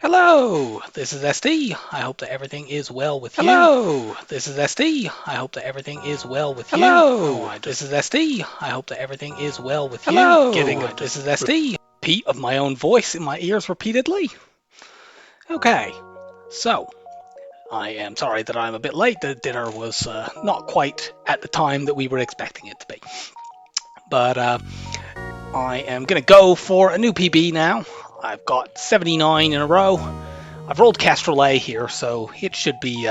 Hello, this is SD. I hope that everything is well with you. Hello, this is SD. I hope that everything is well with you. Hello, this is SD. I hope that everything is well with you. Hello, this is SD. Repeat of my own voice in my ears repeatedly. Okay, so I am sorry that I'm a bit late. The dinner was not quite at the time that we were expecting it to be. But I am going to go for a new PB now. I've got 79 in a row. I've rolled Kestrel A here, so it should be,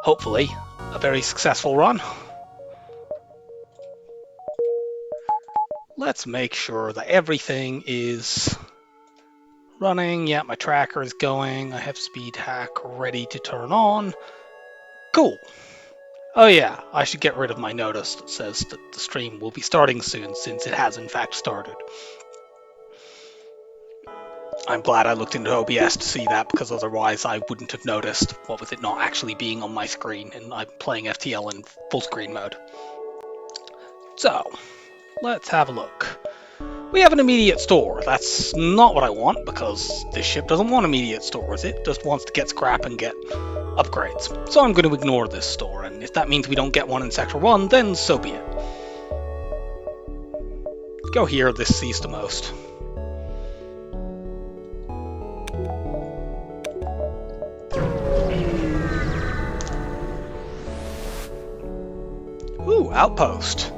hopefully, a very successful run. Let's make sure that everything is running. Yeah, my tracker is going. I have speed hack ready to turn on. Cool. Oh yeah, I should get rid of my notice that says that the stream will be starting soon, since it has in fact started. I'm glad I looked into OBS to see that, because otherwise I wouldn't have noticed what with it not actually being on my screen, and I'm playing FTL in full screen mode. So, let's have a look. We have an immediate store. That's not what I want, because this ship doesn't want immediate stores. It just wants to get scrap and get upgrades. So I'm going to ignore this store, and if that means we don't get one in Sector 1, then so be it. Go here, this sees the most. Ooh, outpost.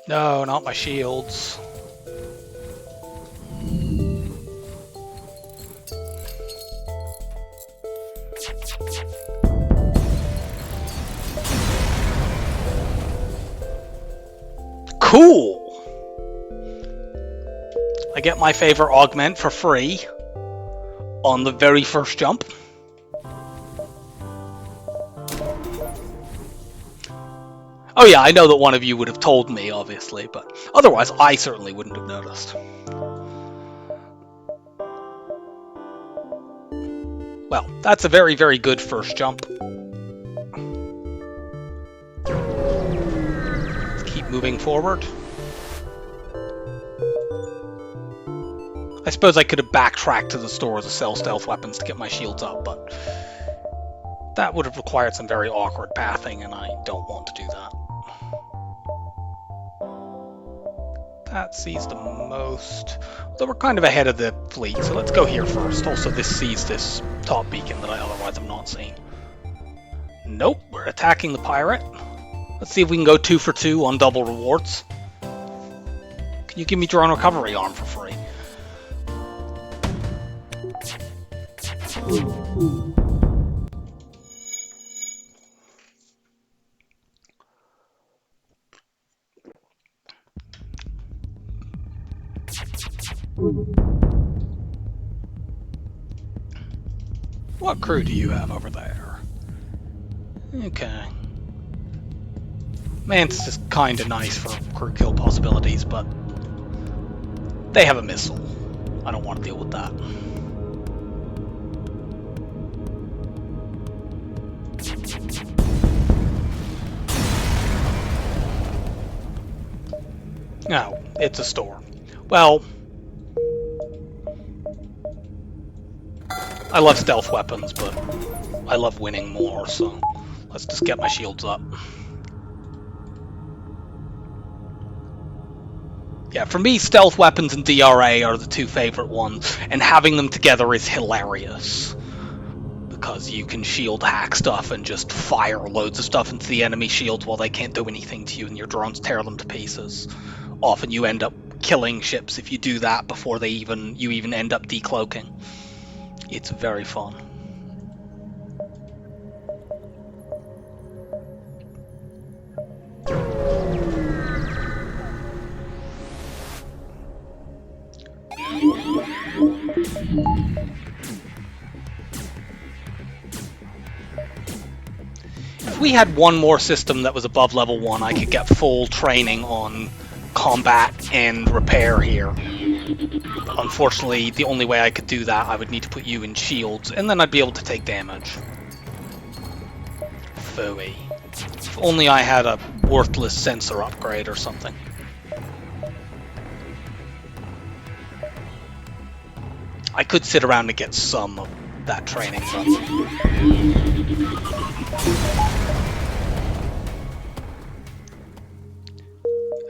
No, not my shields. Cool! I get my favorite augment for free on the very first jump. Oh yeah, I know that one of you would have told me, obviously, but otherwise I certainly wouldn't have noticed. Well, that's a very, very good first jump. Let's keep moving forward. I suppose I could have backtracked to the stores to sell stealth weapons to get my shields up, but that would have required some very awkward pathing, and I don't want to do that. That sees the most. Though we're kind of ahead of the fleet, so let's go here first. Also, this sees this top beacon that I otherwise have not seen. Nope, we're attacking the pirate. Let's see if we can go 2 for 2 on double rewards. Can you give me drone recovery arm for free? What crew do you have over there? Okay. Mantis is kinda nice for crew kill possibilities, but they have a missile. I don't want to deal with that. No, it's a store. Well, I love stealth weapons, but I love winning more, so let's just get my shields up. Yeah, for me, stealth weapons and DRA are the two favorite ones, and having them together is hilarious. Because you can shield hack stuff and just fire loads of stuff into the enemy shields while they can't do anything to you, and your drones tear them to pieces. Often you end up killing ships if you do that before you even end up decloaking. It's very fun. If we had one more system that was above level 1, I could get full training on combat and repair here. Unfortunately, the only way I could do that, I would need to put you in shields, and then I'd be able to take damage. Phooey. If only I had a worthless sensor upgrade or something. I could sit around and get some of that training, but...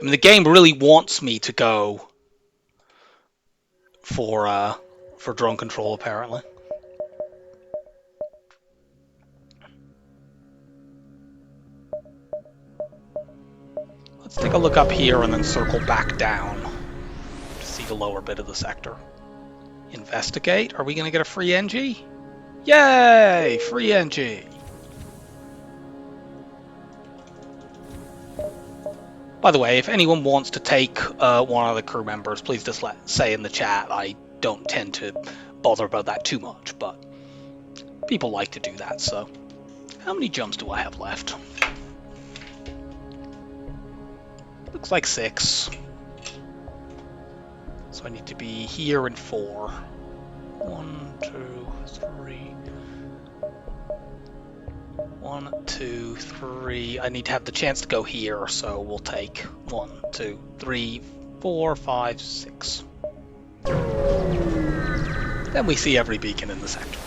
I mean, the game really wants me to go for drone control, apparently. Let's take a look up here and then circle back down to see the lower bit of the sector. Investigate. Are we going to get a free NG? Yay! Free NG! By the way, if anyone wants to take one of the crew members, please just say in the chat. I don't tend to bother about that too much, but people like to do that, so... How many jumps do I have left? Looks like 6. So I need to be here in 4. 1, 2, 3. 1, 2, 3. I need to have the chance to go here, so we'll take 1, 2, 3, 4, 5, 6. Then we see every beacon in the sector.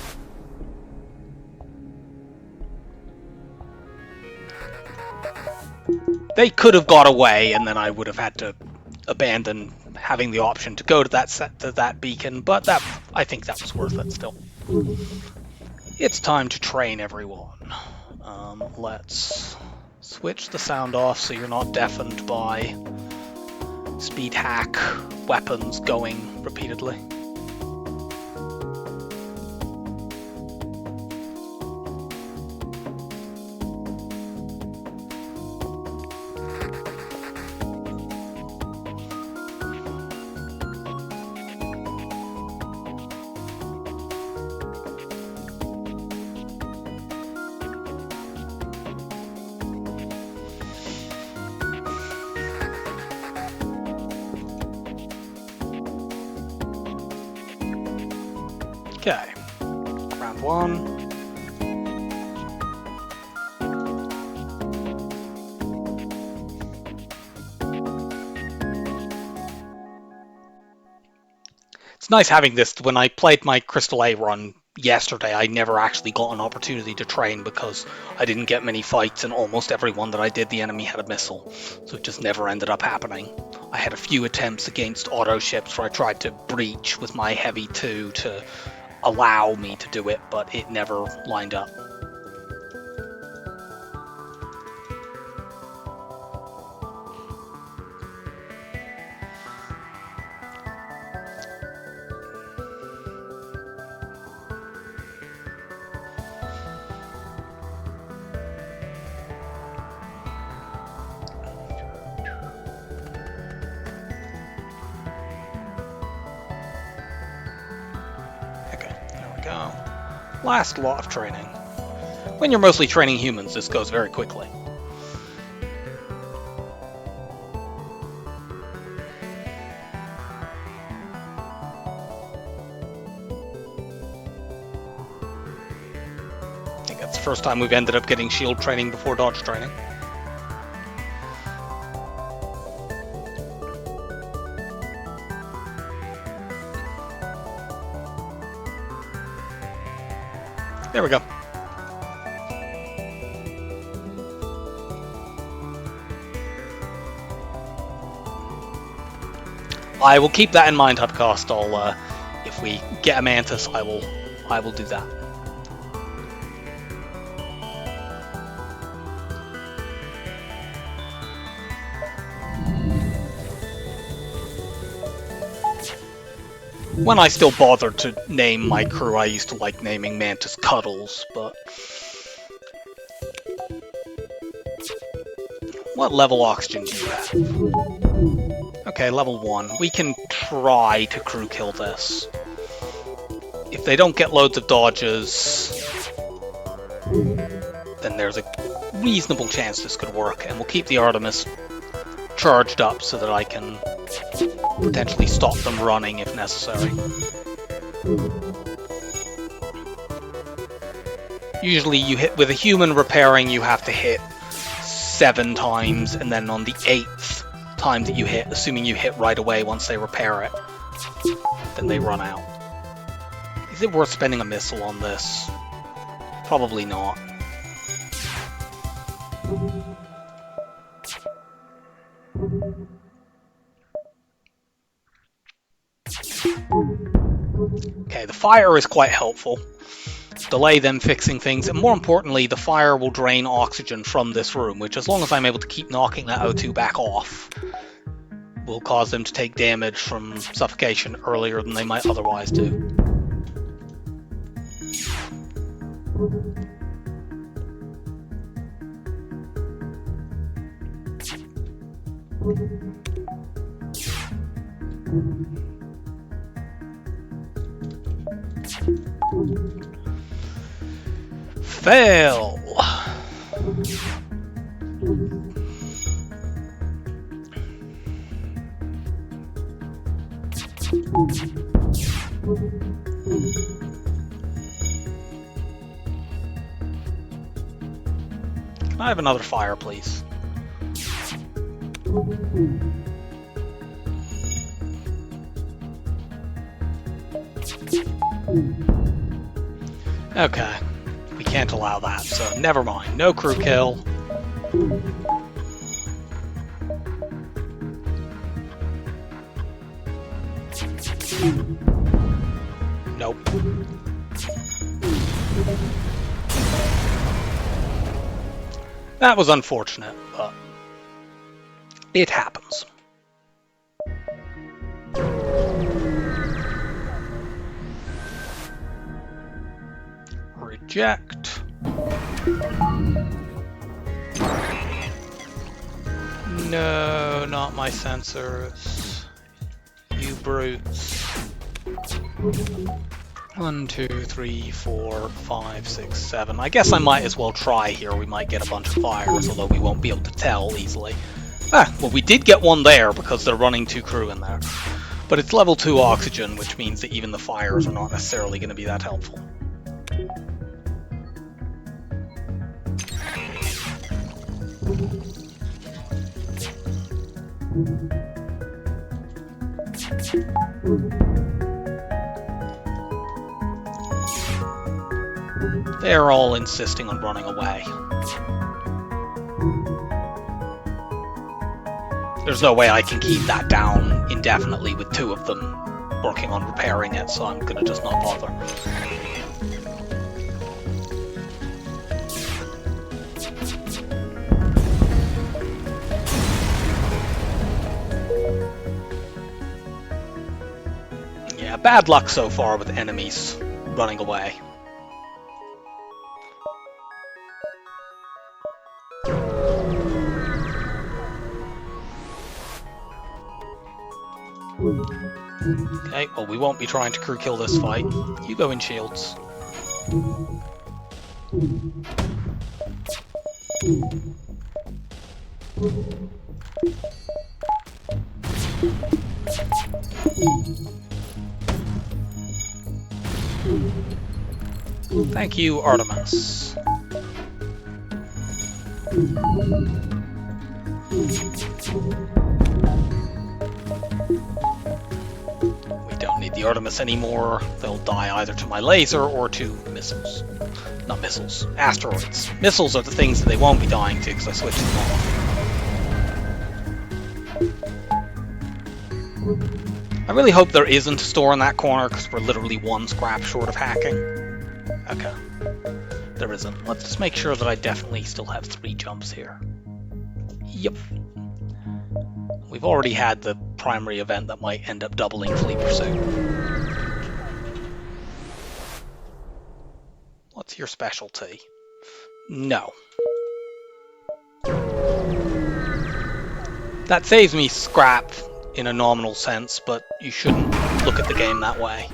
They could have got away, and then I would have had to abandon having the option to go to that beacon, but I think that was worth it still. It's time to train everyone. Let's switch the sound off so you're not deafened by speed hack weapons going repeatedly. Okay, round 1. It's nice having this. When I played my Kestrel A Run yesterday, I never actually got an opportunity to train because I didn't get many fights, and almost every one that I did, the enemy had a missile, so it just never ended up happening. I had a few attempts against auto ships where I tried to breach with my Heavy 2 to allow me to do it, but it never lined up. Last lot of training. When you're mostly training humans, this goes very quickly. I think that's the first time we've ended up getting shield training before dodge training. There we go. I will keep that in mind, Hubcast. If we get a Mantis, I will do that. When I still bothered to name my crew, I used to like naming Mantis Cuddles, but... What level oxygen do you have? Okay, level 1. We can try to crew kill this. If they don't get loads of dodges, then there's a reasonable chance this could work, and we'll keep the Artemis charged up so that I can potentially stop them running if necessary. Usually you hit with a human repairing, you have to hit 7 times, and then on the 8th time that you hit, assuming you hit right away once they repair it, then they run out. Is it worth spending a missile on this? Probably not. Okay, the fire is quite helpful. Delay them fixing things, and more importantly, the fire will drain oxygen from this room, which, as long as I'm able to keep knocking that O2 back off, will cause them to take damage from suffocation earlier than they might otherwise do. Fail! Can I have another fire, please? Okay. We can't allow that, so never mind. No crew kill. Nope. That was unfortunate, but it happens. Reject. No, not my sensors. You brutes. 1, 2, 3, 4, 5, 6, 7. I guess I might as well try here. We might get a bunch of fires, although we won't be able to tell easily. Ah, well, we did get one there because they're running 2 crew in there. But it's level 2 oxygen, which means that even the fires are not necessarily going to be that helpful. They're all insisting on running away. There's no way I can keep that down indefinitely with 2 of them working on repairing it, so I'm gonna just not bother. Yeah, bad luck so far with enemies running away. Okay, well, we won't be trying to crew kill this fight. You go in shields. Thank you, Artemis. We don't need the Artemis anymore. They'll die either to my laser or to missiles. Not missiles, asteroids. Missiles are the things that they won't be dying to because I switched them off. I really hope there isn't a store in that corner because we're literally 1 scrap short of hacking. Okay. There isn't. Let's just make sure that I definitely still have 3 jumps here. Yep. We've already had the primary event that might end up doubling Fleet Pursuit. What's your specialty? No. That saves me scrap in a nominal sense, but you shouldn't look at the game that way.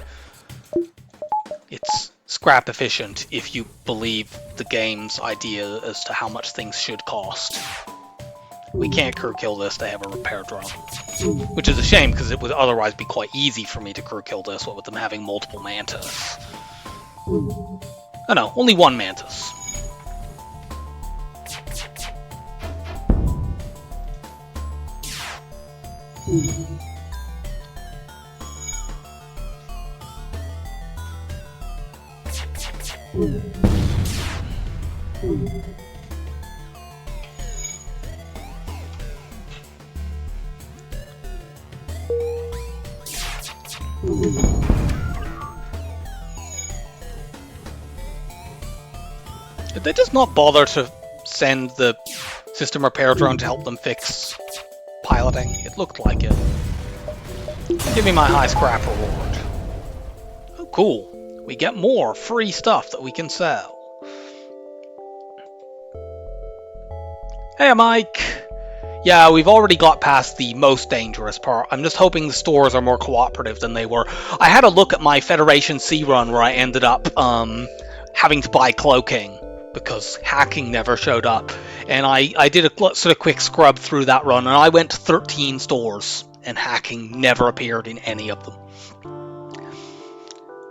It's scrap efficient if you believe the game's idea as to how much things should cost. We can't crew kill this, they have a repair drone. Which is a shame, because it would otherwise be quite easy for me to crew kill this, what with them having multiple mantas. Oh no, only one mantis. Did they just not bother to send the system repair drone to help them fix piloting? It looked like it. Give me my high scrap reward. Oh, cool. We get more free stuff that we can sell. Hey, Mike. Yeah, we've already got past the most dangerous part. I'm just hoping the stores are more cooperative than they were. I had a look at my Federation C run where I ended up having to buy cloaking because hacking never showed up. And I did a sort of quick scrub through that run, and I went to 13 stores, and hacking never appeared in any of them.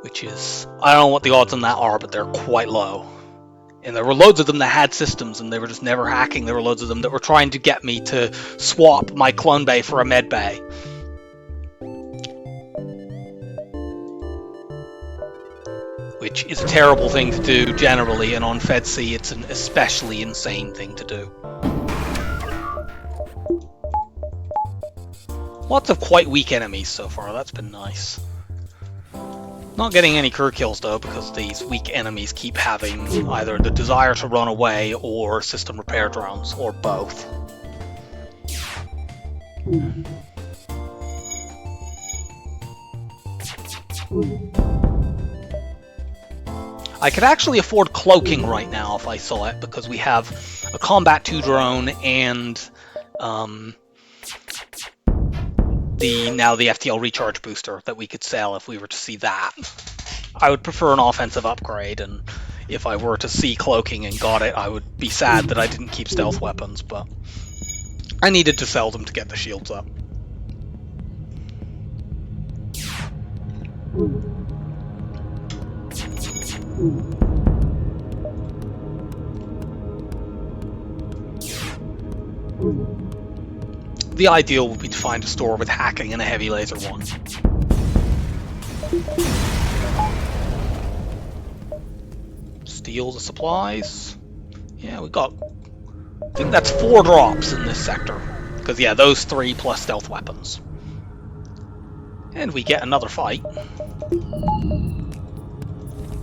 Which is, I don't know what the odds on that are, but they're quite low. And there were loads of them that had systems, and they were just never hacking. There were loads of them that were trying to get me to swap my clone bay for a med bay. Which is a terrible thing to do generally, and on FedC it's an especially insane thing to do. Lots of quite weak enemies so far, that's been nice. Not getting any crew kills though, because these weak enemies keep having either the desire to run away or system repair drones, or both. I could actually afford cloaking right now if I saw it, because we have a Combat 2 drone and the FTL recharge booster that we could sell if we were to see that. I would prefer an offensive upgrade, and if I were to see cloaking and got it, I would be sad that I didn't keep stealth weapons, but I needed to sell them to get the shields up. The ideal would be to find a store with hacking and a heavy laser one. Steal the supplies. Yeah, we got... I think that's 4 drops in this sector. Because, yeah, those 3 plus stealth weapons. And we get another fight.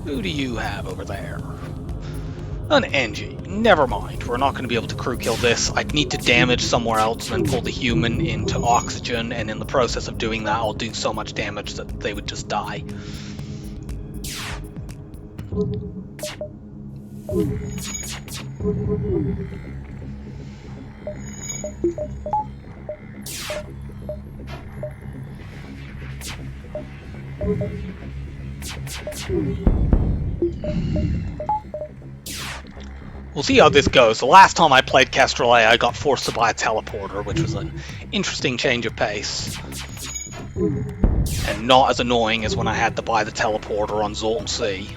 Who do you have over there? An NG. Never mind. We're not going to be able to crew kill this. I'd need to damage somewhere else and then pull the human into oxygen, and in the process of doing that, I'll do so much damage that they would just die. We'll see how this goes. The last time I played Kestrel A, I got forced to buy a teleporter, which was an interesting change of pace. And not as annoying as when I had to buy the teleporter on Zoltan C.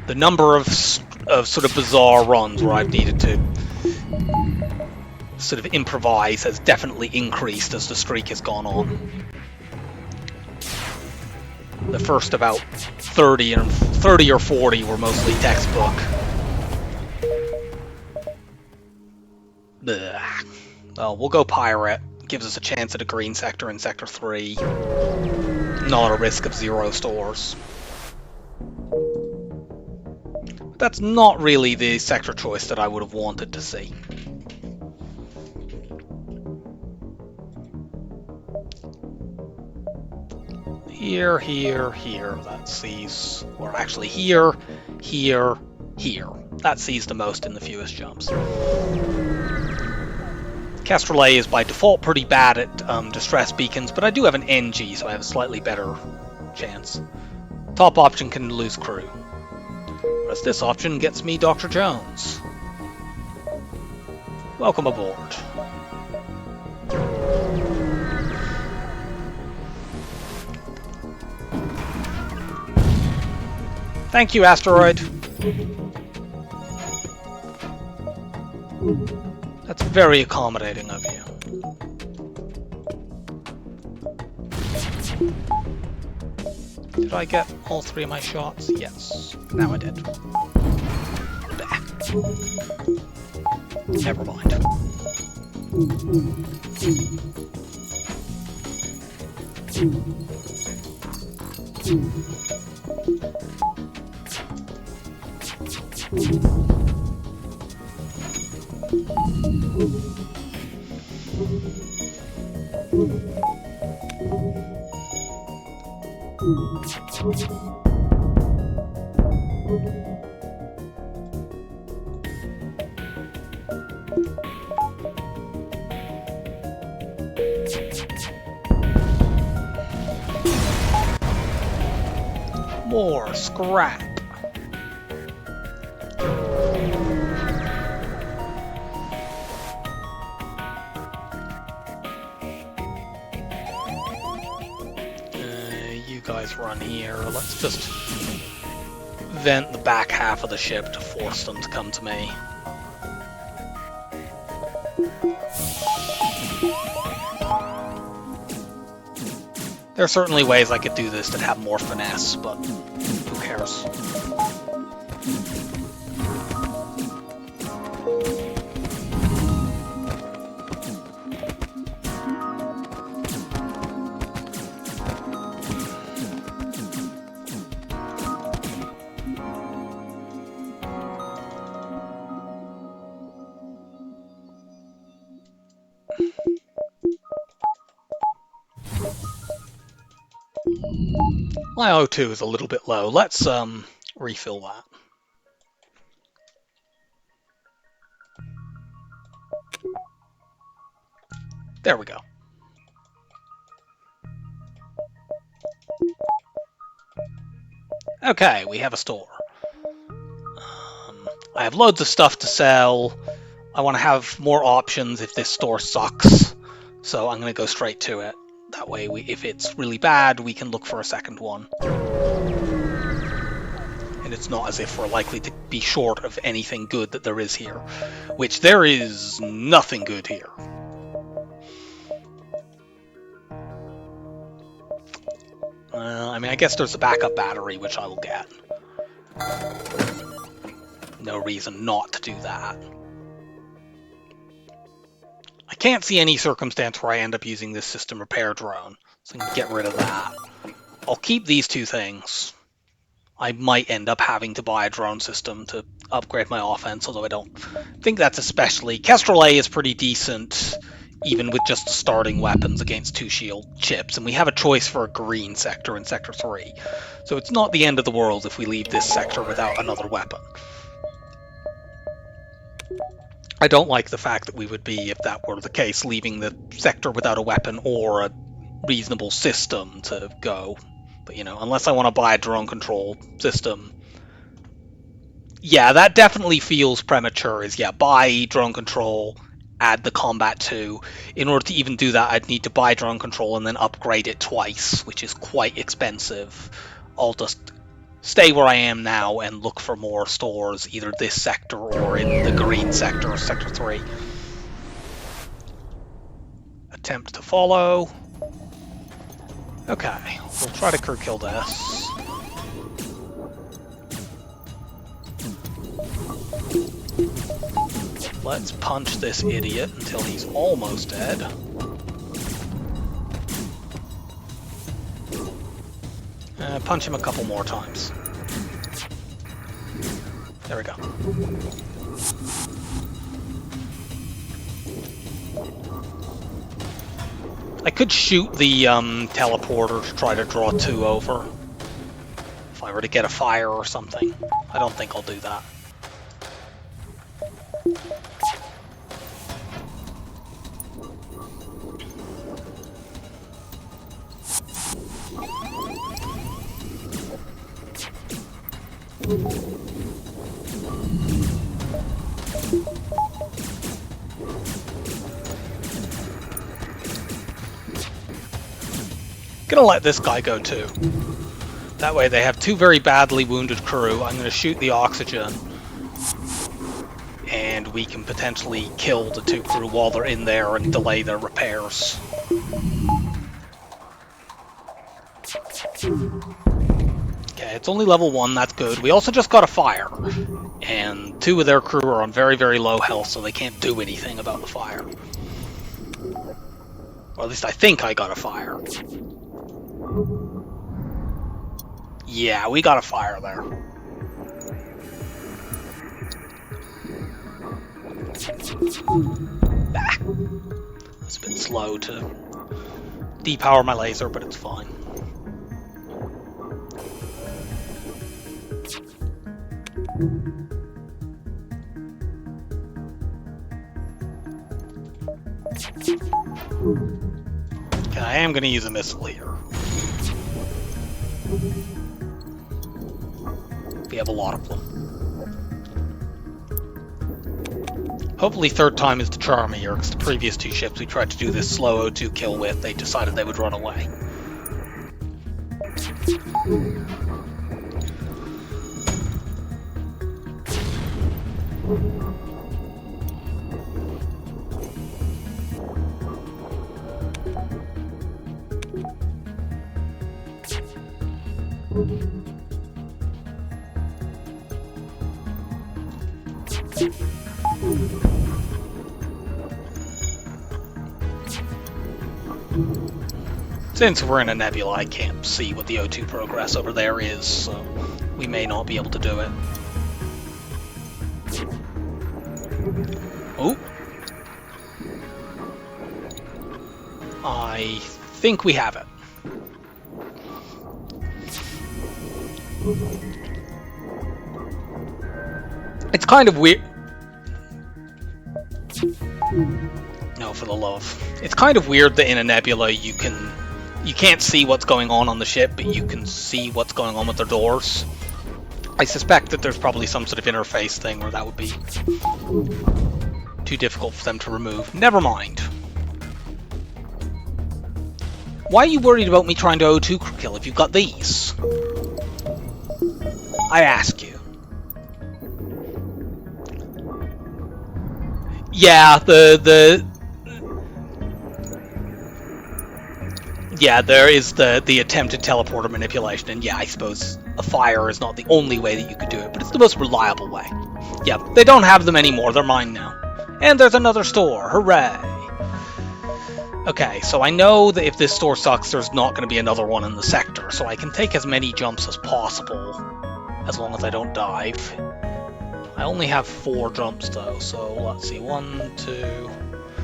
The number of sort of bizarre runs where I've needed to sort of improvise has definitely increased as the streak has gone on. The first about 30 or 40 were mostly textbook. Blech. Well, we'll go pirate. Gives us a chance at a green sector in Sector 3. Not a risk of 0 stores. But that's not really the sector choice that I would have wanted to see. Here, here, here, that sees, or actually here, here, here. That sees the most in the fewest jumps. Kestrel A is by default pretty bad at distress beacons, but I do have an NG, so I have a slightly better chance. Top option can lose crew. Whereas this option gets me Dr. Jones. Welcome aboard. Thank you, asteroid. That's very accommodating of you. Did I get all 3 of my shots? Yes. Now I did. Bah. Never mind. More scrap. You guys run here. Let's just vent the back half of the ship to force them to come to me. There are certainly ways I could do this that have more finesse, but who cares? My O2 is a little bit low. Let's refill that. There we go. Okay, we have a store. I have loads of stuff to sell. I want to have more options if this store sucks, so I'm going to go straight to it. That way, if it's really bad, we can look for a second one. And it's not as if we're likely to be short of anything good that there is here, which there is nothing good here. I mean, I guess there's a backup battery, which I will get. No reason not to do that. I can't see any circumstance where I end up using this system repair drone, so I can get rid of that. I'll keep these 2 things. I might end up having to buy a drone system to upgrade my offense, although I don't think that's especially... Kestrel A is pretty decent, even with just starting weapons against 2 shield chips, and we have a choice for a green sector in Sector 3. So it's not the end of the world if we leave this sector without another weapon. I don't like the fact that we would be, if that were the case, leaving the sector without a weapon or a reasonable system to go. But, you know, unless I want to buy a drone control system... Yeah, that definitely feels premature, is, yeah, buy drone control, add the combat 2. In order to even do that, I'd need to buy drone control and then upgrade it twice, which is quite expensive. I'll just stay where I am now and look for more stores, either this sector or in the green sector, or Sector 3. Attempt to follow. Okay, we'll try to crew kill this. Let's punch this idiot until he's almost dead. Punch him a couple more times. There we go. I could shoot the teleporter to try to draw 2 over. If I were to get a fire or something. I don't think I'll do that. Gonna let this guy go too. That way they have 2 very badly wounded crew. I'm going to shoot the oxygen. And we can potentially kill the 2 crew while they're in there and delay their repairs. Okay, it's only level 1, that's good. We also just got a fire. And 2 of their crew are on very, very low health, so they can't do anything about the fire. Or at least I think I got a fire. Yeah, we got a fire there. Ah, it's a bit slow to depower my laser, but it's fine. Okay, I am going to use a missile here. We have a lot of them. Hopefully 3rd time is the charm here, because the previous 2 ships we tried to do this slow O2 kill with, they decided they would run away. Since we're in a nebula, I can't see what the O2 progress over there is, so we may not be able to do it. Oh! I think we have it. It's kind of weird. No, for the love. It's kind of weird that in a nebula you can't see what's going on the ship, but you can see what's going on with their doors. I suspect that there's probably some sort of interface thing where that would be too difficult for them to remove. Never mind. Why are you worried about me trying to O2 crew kill if you've got these? I ask you. Yeah, yeah, there is the attempted teleporter manipulation, and yeah, I suppose a fire is not the only way that you could do it, but it's the most reliable way. Yeah, they don't have them anymore, they're mine now. And there's another store, hooray! Okay, so I know that if this store sucks, there's not going to be another one in the sector, so I can take as many jumps as possible, as long as I don't dive. I only have 4 jumps though, so let's see, 1, 2...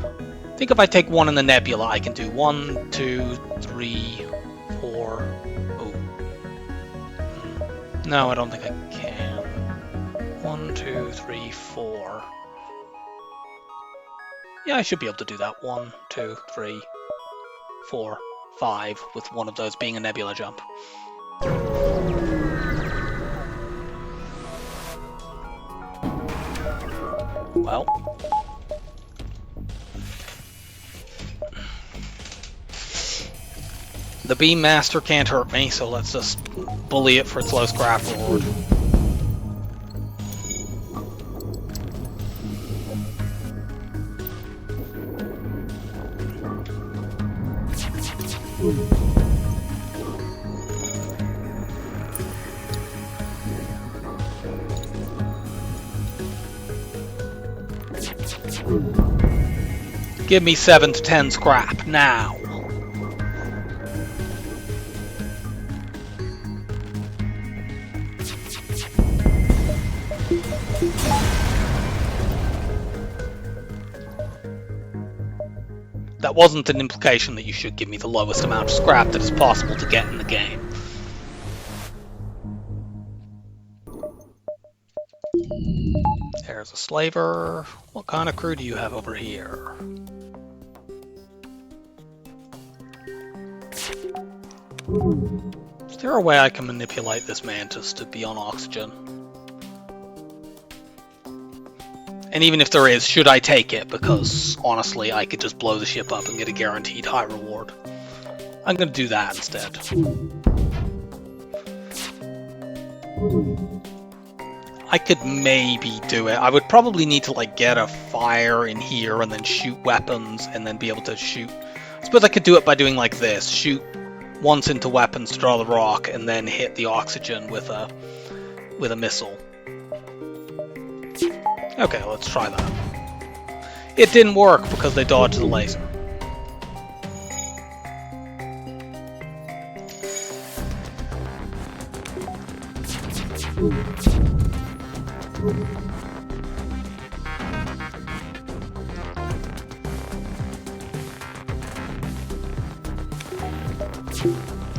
I think if I take 1 in the nebula, I can do 1, 2, 3, 4... Oh. No, I don't think I can. 1, 2, 3, 4... Yeah, I should be able to do that. 1, 2, 3, 4, 5, with one of those being a nebula jump. Well. The Beam Master can't hurt me, so let's just bully it for its low scrap reward. Give me 7 to 10 scrap, now! That wasn't an implication that you should give me the lowest amount of scrap that is possible to get in the game. There's a slaver. What kind of crew do you have over here? Is there a way I can manipulate this mantis to be on oxygen? And even if there is, should I take it? Because, honestly, I could just blow the ship up and get a guaranteed high reward. I'm going to do that instead. I could maybe do it. I would probably need to like get a fire in here and then shoot weapons and then be able to shoot. I suppose I could do it by doing like this. Shoot once into weapons to draw the rock and then hit the oxygen with a missile. Okay, let's try that. It didn't work because they dodged the laser.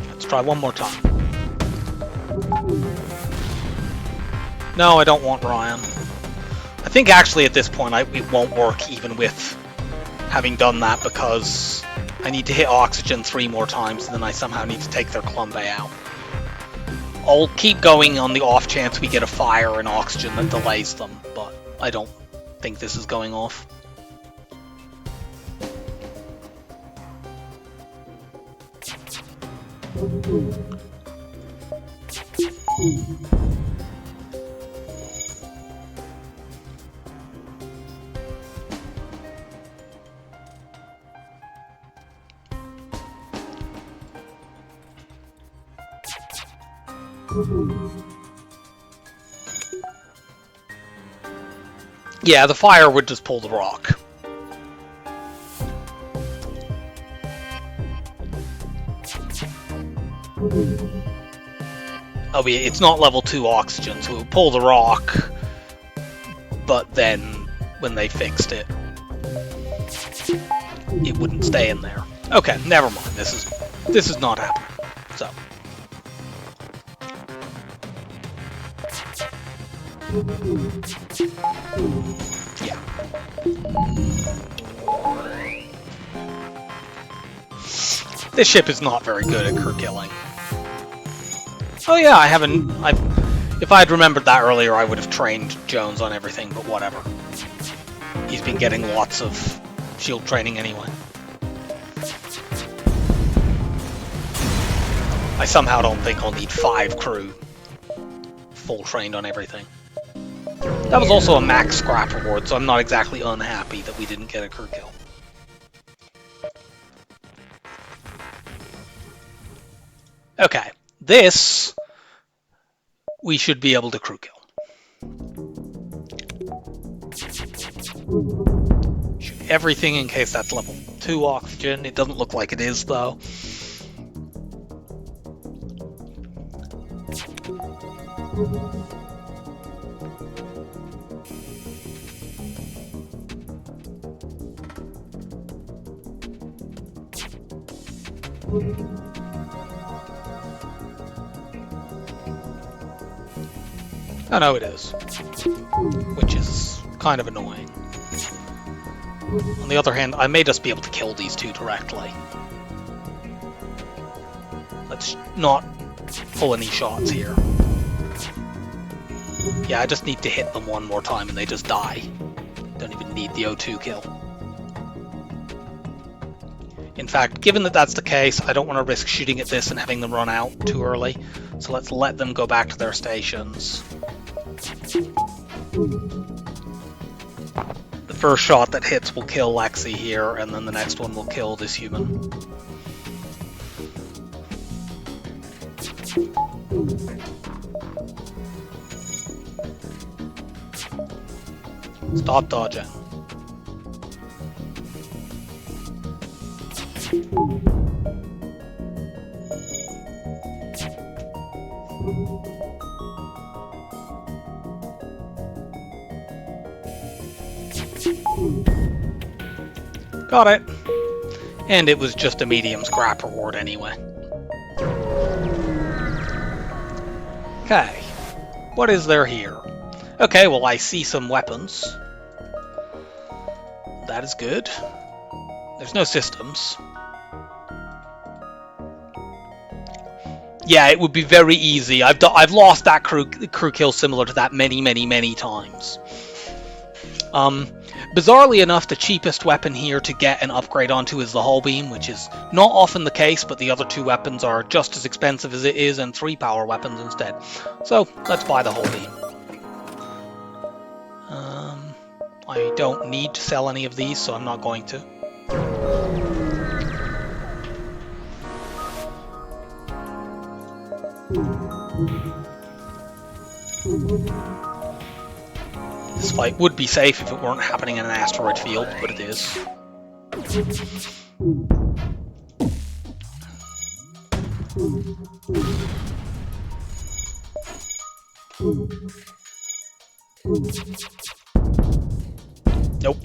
Let's try one more time. No, I don't want Ryan. I think actually at this point it won't work even with having done that because I need to hit oxygen 3 more times and then I somehow need to take their Clumbe out. I'll keep going on the off chance we get a fire and oxygen that delays them, but I don't think this is going off. Yeah, the fire would just pull the rock. Oh yeah, it's not level 2 oxygen, so it would pull the rock, but then when they fixed it, it wouldn't stay in there. Okay, never mind. This is not happening. So. Yeah. This ship is not very good at crew killing. Oh yeah, if I had remembered that earlier, I would have trained Jones on everything, but whatever. He's been getting lots of shield training anyway. I somehow don't think I'll need 5 crew full trained on everything. That was also a max scrap reward, so I'm not exactly unhappy that we didn't get a crew kill. Okay, this we should be able to crew kill. Shoot everything in case that's level 2 oxygen. It doesn't look like it is though. Oh no, it is. Which is kind of annoying. On the other hand, I may just be able to kill these 2 directly. Let's not pull any shots here. Yeah, I just need to hit them 1 more time and they just die. Don't even need the O2 kill. In fact, given that that's the case, I don't want to risk shooting at this and having them run out too early. So let's let them go back to their stations. The first shot that hits will kill Lexi here, and then the next one will kill this human. Stop dodging. Got it. And it was just a medium scrap reward anyway. Okay. What is there here? Okay, well I see some weapons. That is good. There's no systems. Yeah, it would be very easy. I've lost that crew kill similar to that many times. Bizarrely enough, the cheapest weapon here to get an upgrade onto is the hull beam, which is not often the case, but the other two weapons are just as expensive as it is and 3 power weapons instead. So let's buy the hull beam. I don't need to sell any of these, so I'm not going to. This fight would be safe if it weren't happening in an asteroid field, but it is. Nope.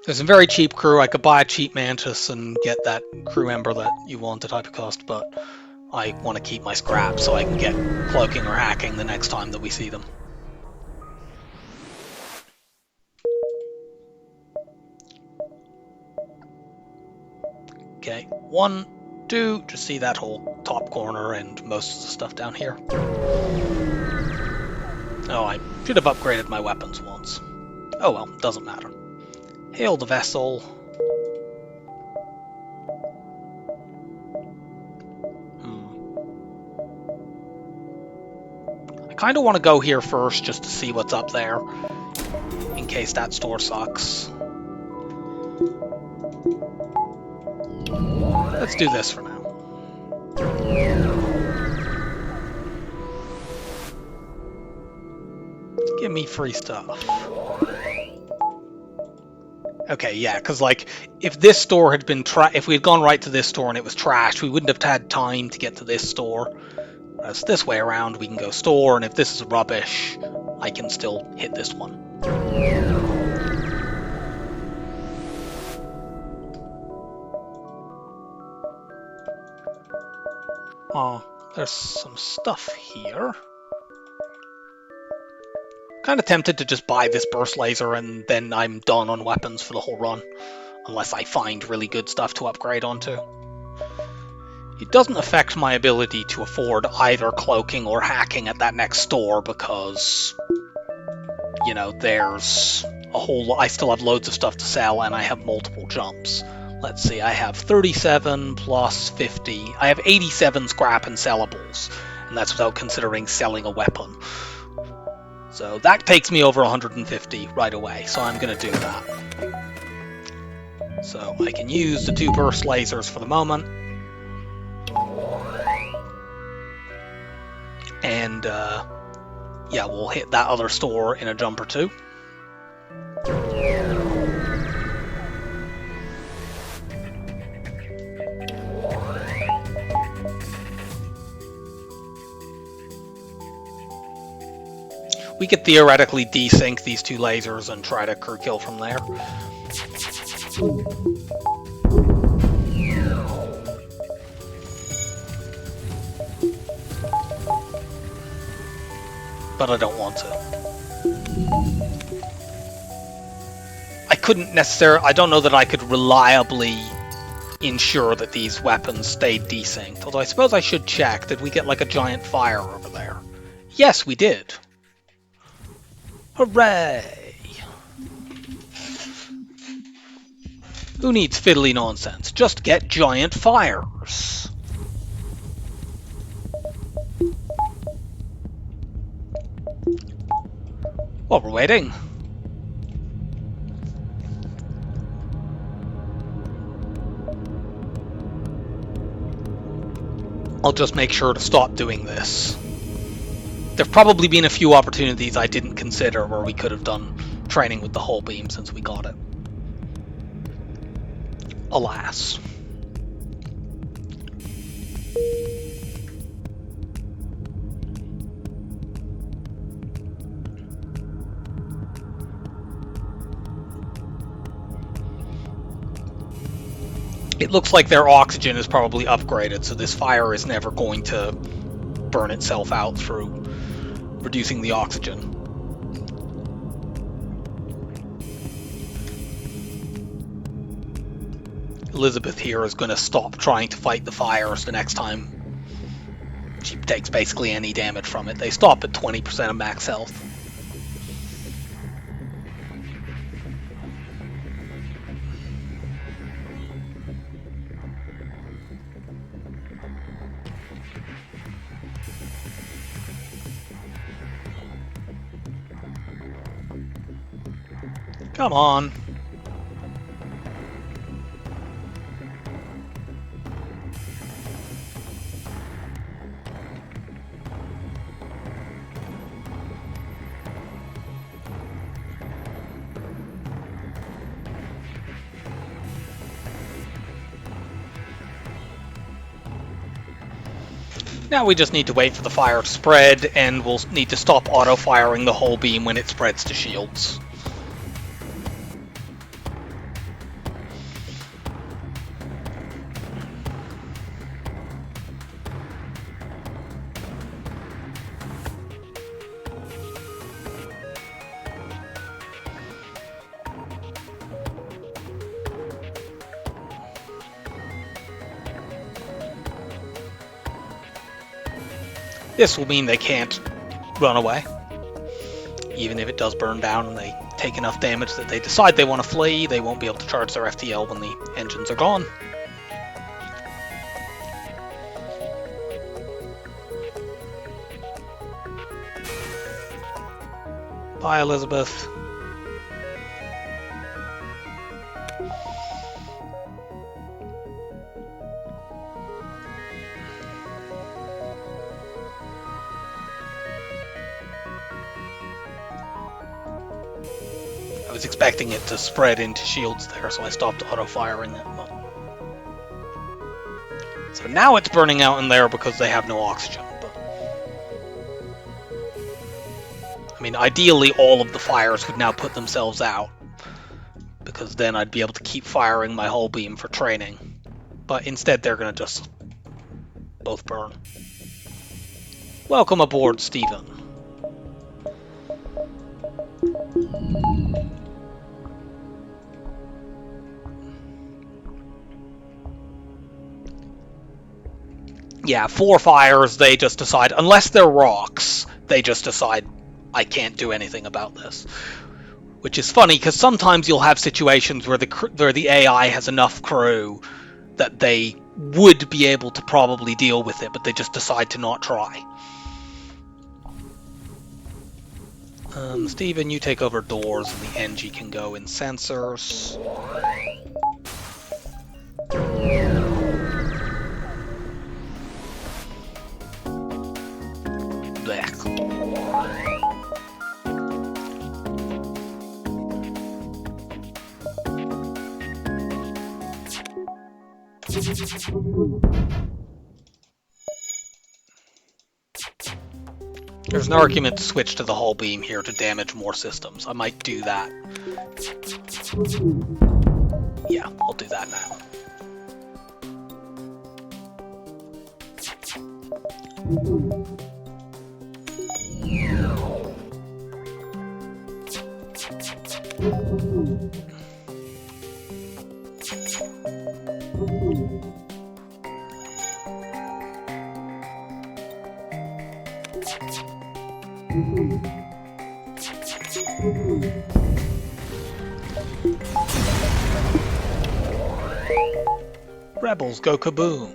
There's a very cheap crew. I could buy a cheap mantis and get that crew ember that you want at hypercost, but I want to keep my scrap so I can get cloaking or hacking the next time that we see them. Okay, 1, 2, just see that whole top corner and most of the stuff down here. Oh, I should have upgraded my weapons once. Oh well, doesn't matter. Hail the vessel. I kind of want to go here first just to see what's up there, in case that store sucks. Let's do this for now. Give me free stuff. Okay, yeah, because like, if this store had been if we had gone right to this store and it was trashed, we wouldn't have had time to get to this store. Whereas this way around, we can go store, and if this is rubbish, I can still hit this one. Oh, there's some stuff here. Kind of tempted to just buy this burst laser and then I'm done on weapons for the whole run, unless I find really good stuff to upgrade onto. It doesn't affect my ability to afford either cloaking or hacking at that next store because, you know, there's a whole lot. I still have loads of stuff to sell and I have multiple jumps. Let's see, I have 37 plus 50. I have 87 scrap and sellables, and that's without considering selling a weapon. So that takes me over 150 right away, so I'm going to do that. So I can use the 2 burst lasers for the moment. And, yeah, we'll hit that other store in a jump or two. We could theoretically desync these 2 lasers and try to crew kill from there. But I don't want to. I couldn't necessarily... I don't know that I could reliably ensure that these weapons stayed desynced. Although I suppose I should check. Did we get like a giant fire over there? Yes, we did. Hooray! Who needs fiddly nonsense? Just get giant fires. While we're waiting. I'll just make sure to stop doing this. There've probably been a few opportunities I didn't consider where we could have done training with the hull beam since we got it. Alas. It looks like their oxygen is probably upgraded, so this fire is never going to burn itself out through reducing the oxygen. Elizabeth here is going to stop trying to fight the fires the next time she takes basically any damage from it. They stop at 20% of max health. Come on. Now we just need to wait for the fire to spread, and we'll need to stop auto-firing the whole beam when it spreads to shields. This will mean they can't run away. Even if it does burn down and they take enough damage that they decide they want to flee, they won't be able to charge their FTL when the engines are gone. Bye, Elizabeth. I was expecting it to spread into shields there, so I stopped auto-firing it. So now it's burning out in there because they have no oxygen. But I mean, ideally all of the fires could now put themselves out, because then I'd be able to keep firing my whole beam for training. But instead they're going to just both burn. Welcome aboard, Stephen. Yeah, 4 fires, they just decide, unless they're rocks, they just decide, I can't do anything about this. Which is funny, because sometimes you'll have situations where the AI has enough crew that they would be able to probably deal with it, but they just decide to not try. Steven, you take over doors, and the NG can go in sensors. There's an argument to switch to the hull beam here to damage more systems. I might do that. Yeah, I'll do that now. Rebels go kaboom.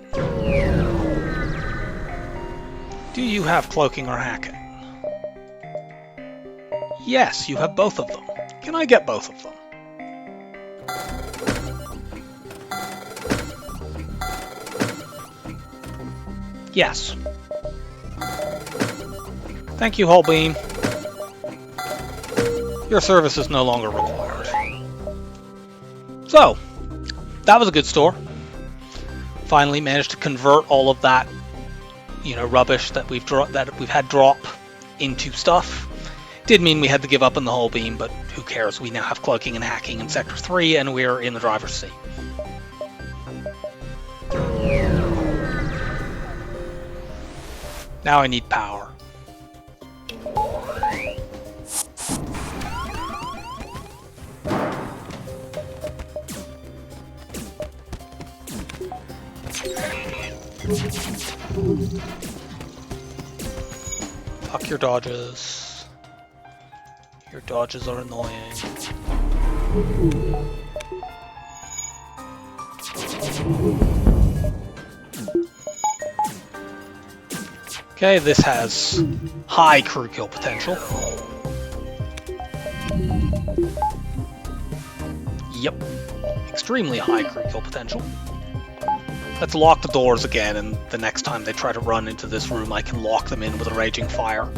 Do you have cloaking or hacking? Yes, you have both of them. Can I get both of them? Yes. Thank you, hull beam. Your service is no longer required. So, that was a good store. Finally managed to convert all of that, rubbish that we've had drop into stuff. Did mean we had to give up on the hull beam, but who cares? We now have cloaking and hacking in Sector 3, and we're in the driver's seat. Now I need power. Fuck your dodges. Your dodges are annoying. Okay, this has high crew kill potential. Yep. Extremely high crew kill potential. Let's lock the doors again, and the next time they try to run into this room, I can lock them in with a raging fire.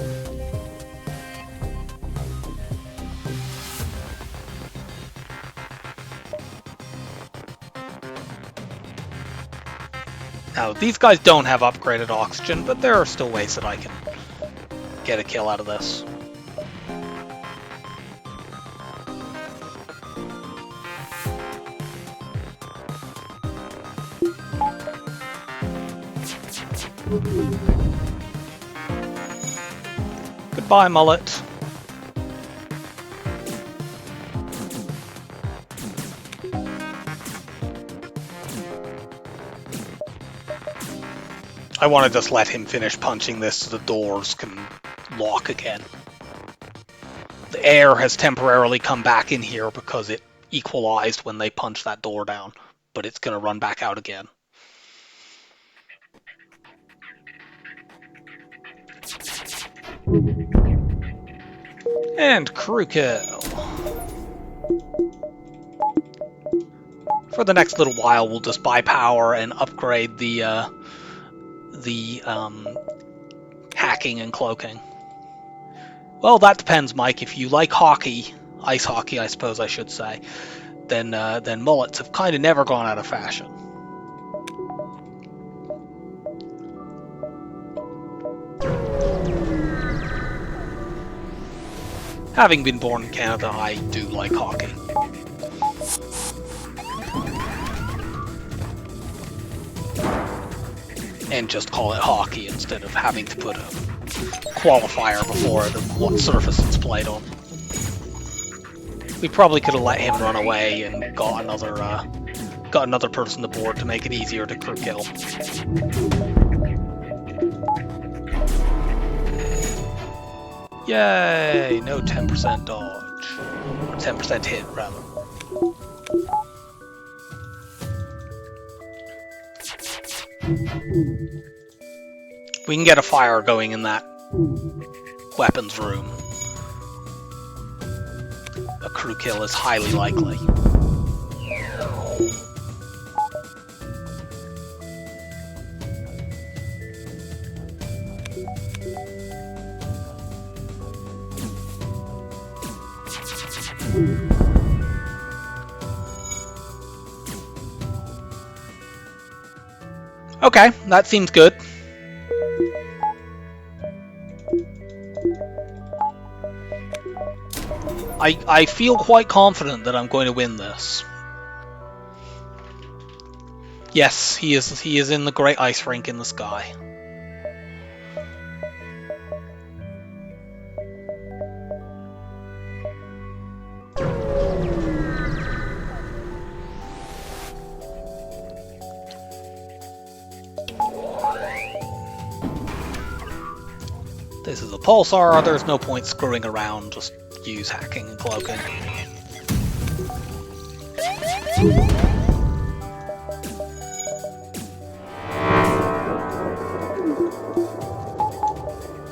Now, these guys don't have upgraded oxygen, but there are still ways that I can get a kill out of this. Goodbye, mullet. I want to just let him finish punching this so the doors can lock again. The air has temporarily come back in here because it equalized when they punched that door down, but it's going to run back out again. And crew kill. For the next little while, we'll just buy power and upgrade the hacking and cloaking. Well, that depends, Mike. If you like hockey, ice hockey, I suppose I should say, then mullets have kind of never gone out of fashion. Having been born in Canada, I do like hockey. And just call it hockey instead of having to put a qualifier before it of what surface it's played on. We probably could have let him run away and got another person to board to make it easier to crew kill. Yay! No 10% dodge. Or 10% hit, rather. We can get a fire going in that weapons room. A crew kill is highly likely. Okay, that seems good. I feel quite confident that I'm going to win this. Yes, he is in the great ice rink in the sky. This is a pulsar, there's no point screwing around, just use hacking and cloaking.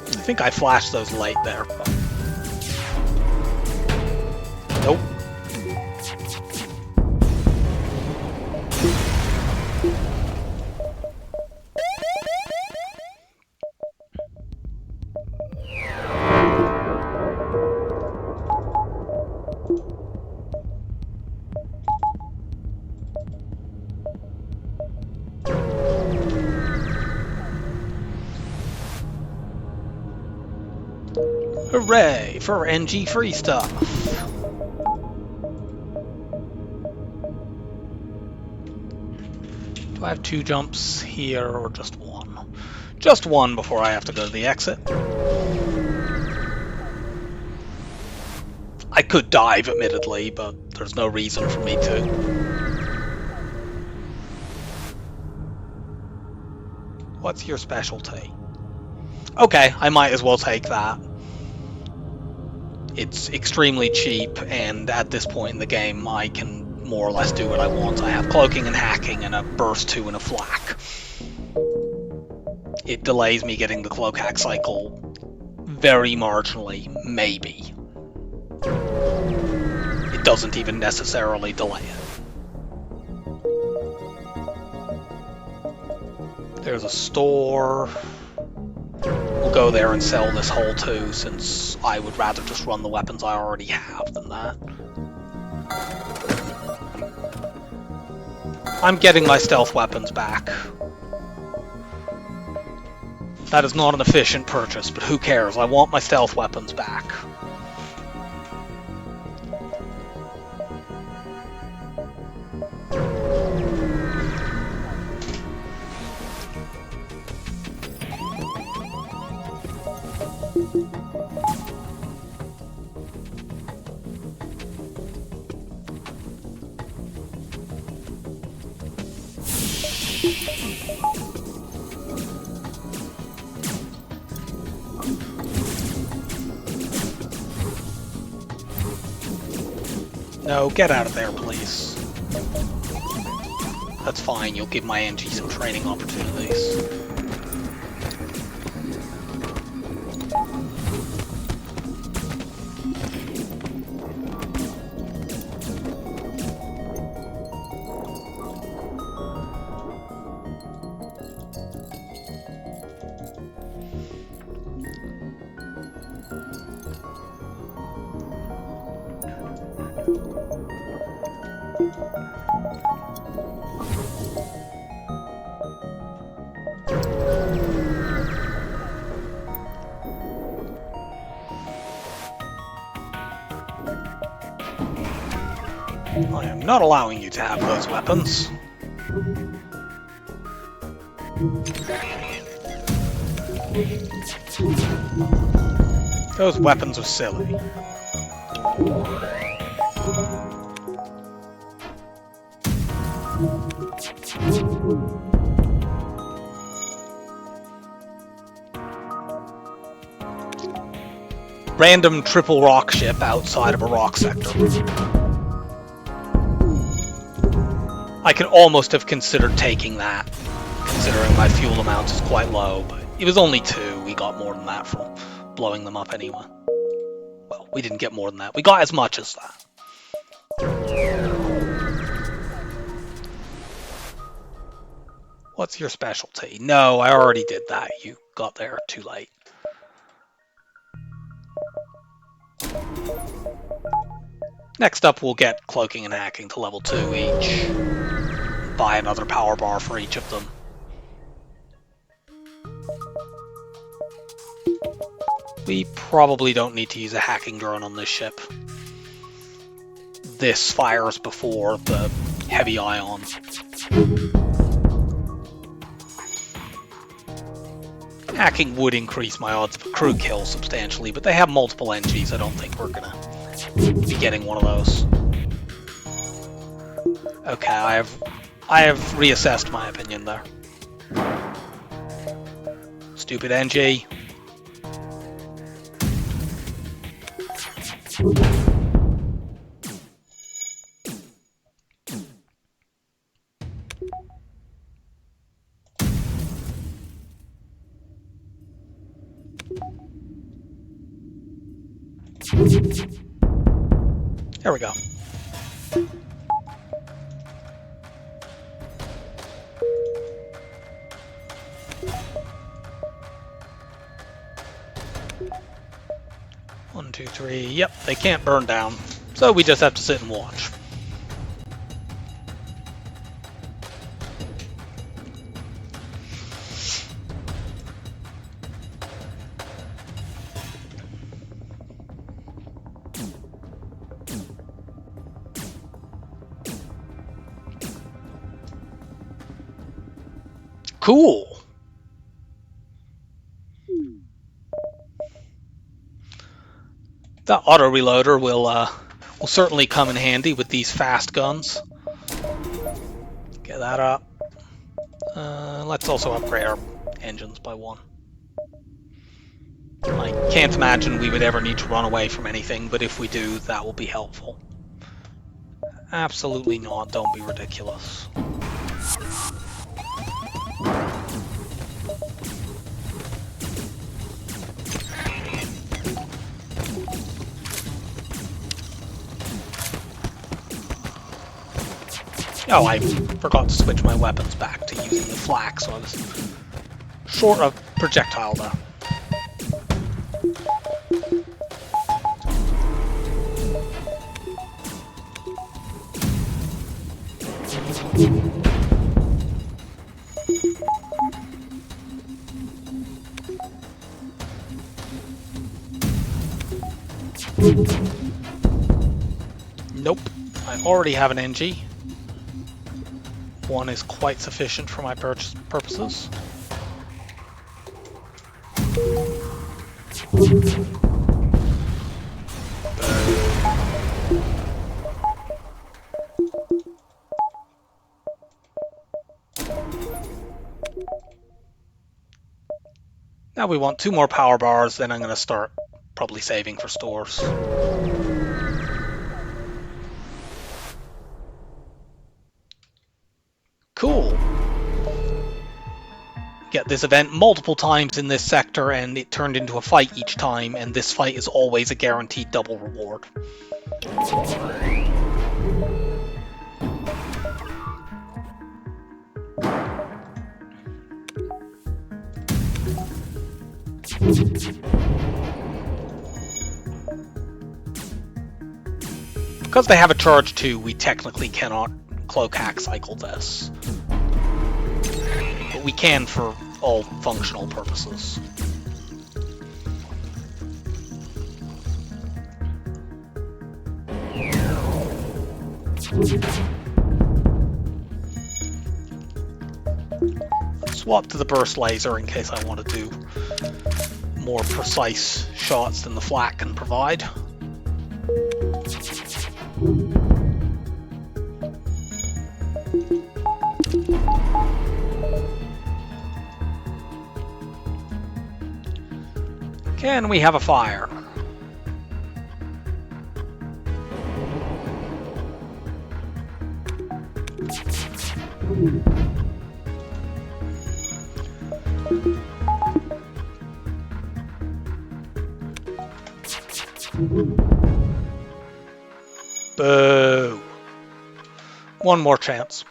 I think I flashed those late there. But... Nope. Hooray for NG free stuff! Do I have 2 jumps here or just 1? Just 1 before I have to go to the exit. I could dive, admittedly, but there's no reason for me to. What's your specialty? Okay, I might as well take that. It's extremely cheap, and at this point in the game, I can more or less do what I want. I have cloaking and hacking and a burst 2 and a flak. It delays me getting the cloak hack cycle very marginally, maybe. It doesn't even necessarily delay it. There's a store. We'll go there and sell this hull too, since I would rather just run the weapons I already have than that. I'm getting my stealth weapons back. That is not an efficient purchase, but who cares? I want my stealth weapons back. No, get out of there, please. That's fine, you'll give my NG some training opportunities. I am not allowing you to have those weapons. Those weapons are silly. Random triple rock ship outside of a rock sector. I could almost have considered taking that, considering my fuel amount is quite low, but it was only 2. We got more than that from blowing them up anyway. Well, we didn't get more than that. We got as much as that. What's your specialty? No, I already did that. You got there too late. Next up, we'll get cloaking and hacking to level 2 each. Buy another power bar for each of them. We probably don't need to use a hacking drone on this ship. This fires before the heavy ion. Hacking would increase my odds of a crew kill substantially, but they have multiple NGs. I don't think we're gonna be getting one of those. Okay, I have reassessed my opinion there. Stupid NG. There we go. One, two, three. Yep, they can't burn down. So we just have to sit and watch. Cool. The auto reloader will certainly come in handy with these fast guns. Get that up. Let's also upgrade our engines by 1. I can't imagine we would ever need to run away from anything, but if we do, that will be helpful. Absolutely not, don't be ridiculous. Oh, I forgot to switch my weapons back to using the flak, so I was short of projectile there. Nope, I already have an NG. 1 is quite sufficient for my purposes. Now we want 2 more power bars, then I'm going to start probably saving for stores. Cool. Get this event multiple times in this sector, and it turned into a fight each time, and this fight is always a guaranteed double reward. Because they have a charge too, we technically cannot cloak hack cycle this. But we can for all functional purposes. Swap to the burst laser in case I want to do more precise shots than the flak can provide. Can we have a fire? Boo. 1 more chance.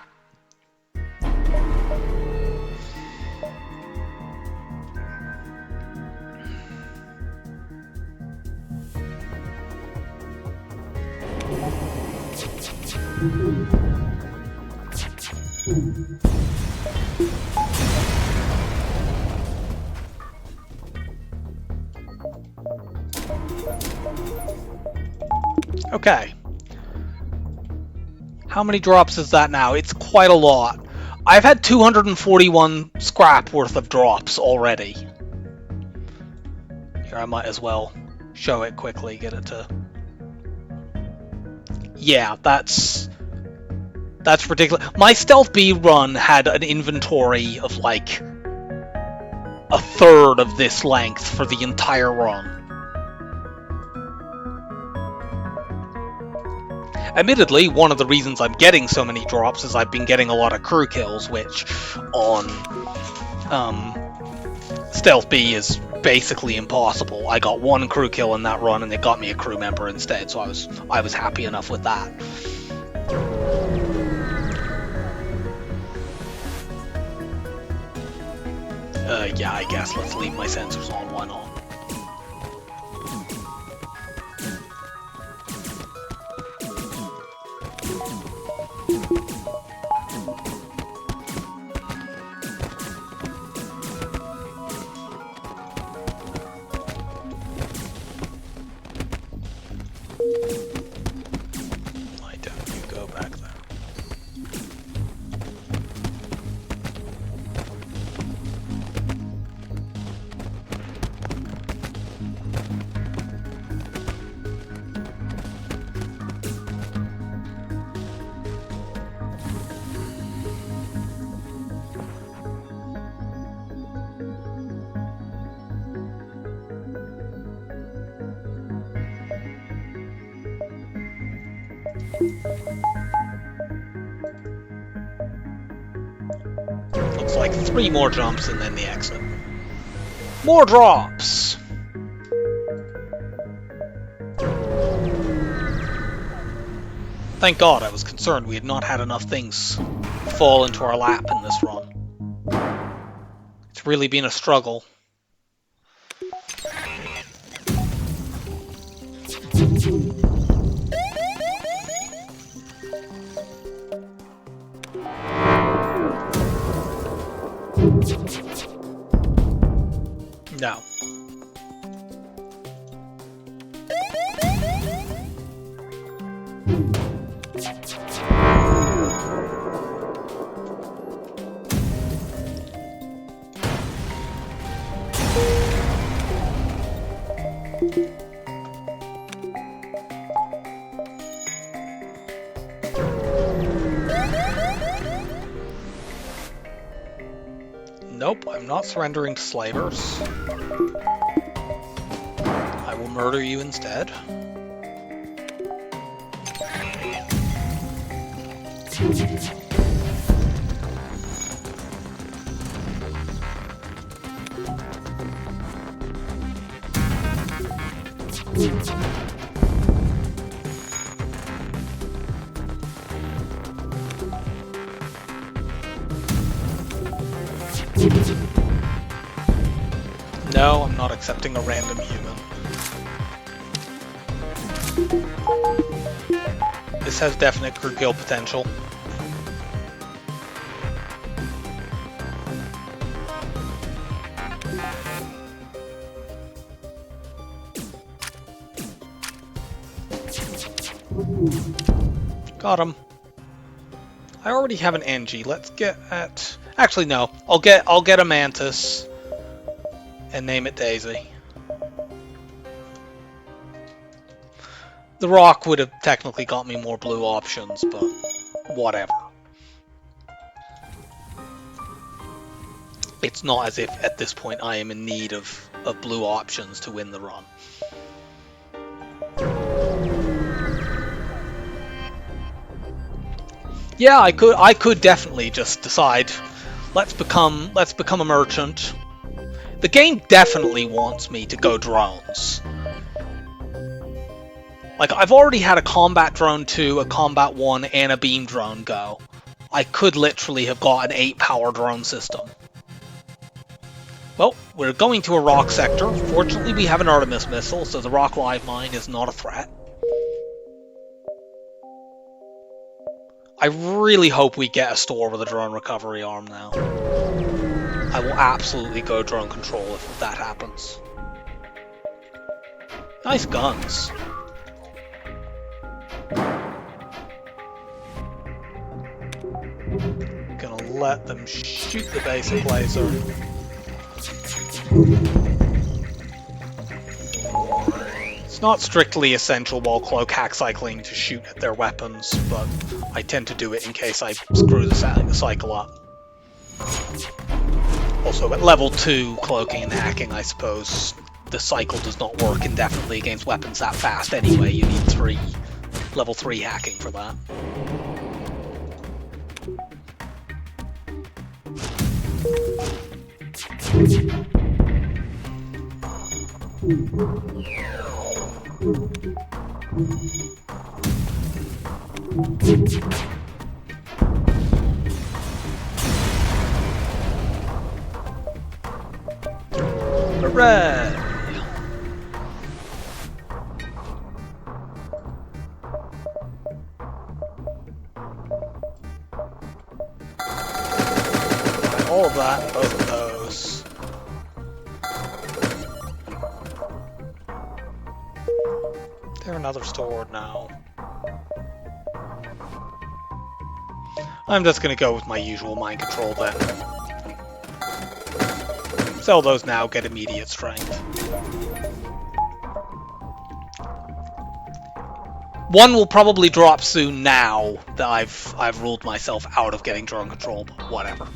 Okay. How many drops is that now? It's quite a lot. I've had 241 scrap worth of drops already. Here, I might as well show it quickly, get it to... Yeah, that's ridiculous. My Stealth B run had an inventory of like a third of this length for the entire run. Admittedly, one of the reasons I'm getting so many drops is I've been getting a lot of crew kills, which on Stealth B is basically impossible. I got 1 crew kill in that run, and it got me a crew member instead, so I was happy enough with that. Yeah, I guess let's leave my sensors on. Why not? Why don't you go back there? Looks like 3 more jumps and then the exit. More drops! Thank God, I was concerned we had not had enough things fall into our lap in this run. It's really been a struggle. No. Nope, I'm not surrendering to slavers. I will murder you instead. No, I'm not accepting a random human. This has definite crew kill potential. Got him. I already have an NG. Let's get at... Actually, no. I'll get a Mantis and name it Daisy. The Rock would have technically got me more blue options, but whatever. It's not as if at this point I am in need of blue options to win the run. Yeah, I could definitely just decide, let's become a merchant. The game definitely wants me to go drones. Like, I've already had a combat drone 2, a combat 1, and a beam drone go. I could literally have got an 8-power drone system. Well, we're going to a rock sector. Fortunately, we have an Artemis missile, so the rock live mine is not a threat. I really hope we get a store with a drone recovery arm now. I will absolutely go drone control if that happens. Nice guns. Gonna let them shoot the basic laser. It's not strictly essential while cloak hack cycling to shoot at their weapons, but I tend to do it in case I screw the cycle up. Also, at level 2 cloaking and hacking, I suppose the cycle does not work indefinitely against weapons that fast anyway. You need level 3 hacking for that. Hooray! All of that, both of those. They're another store now. I'm just gonna go with my usual mind control then. Sell those now, get immediate strength. One will probably drop soon now that I've ruled myself out of getting drone control, but whatever.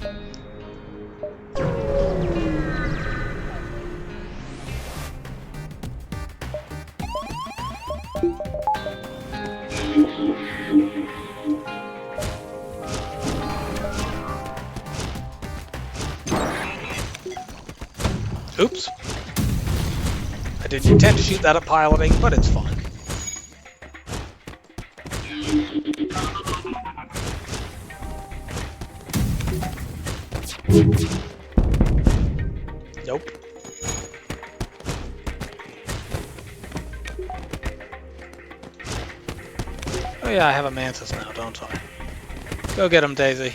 Oops. I didn't intend to shoot that at piloting, but it's fine. Nope. Oh yeah, I have a Mantis now, don't I? Go get him, Daisy.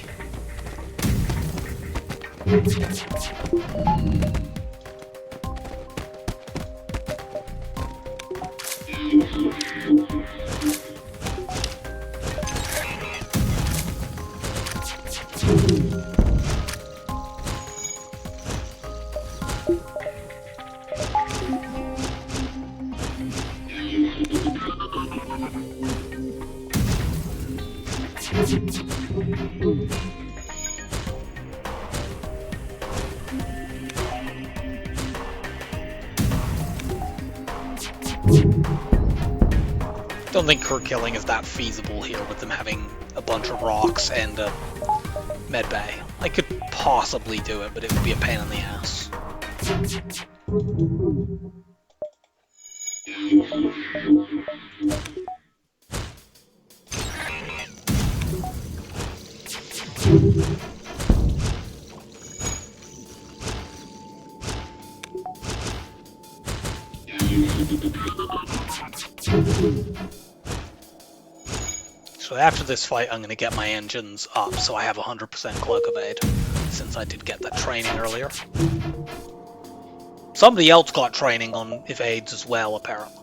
Don't think crew killing is that feasible here with them having a bunch of rocks and a med bay. I could possibly do it, but it would be a pain in the ass. So after this fight, I'm going to get my engines up so I have 100% cloak evade, since I did get that training earlier. Somebody else got training on evades as well, apparently.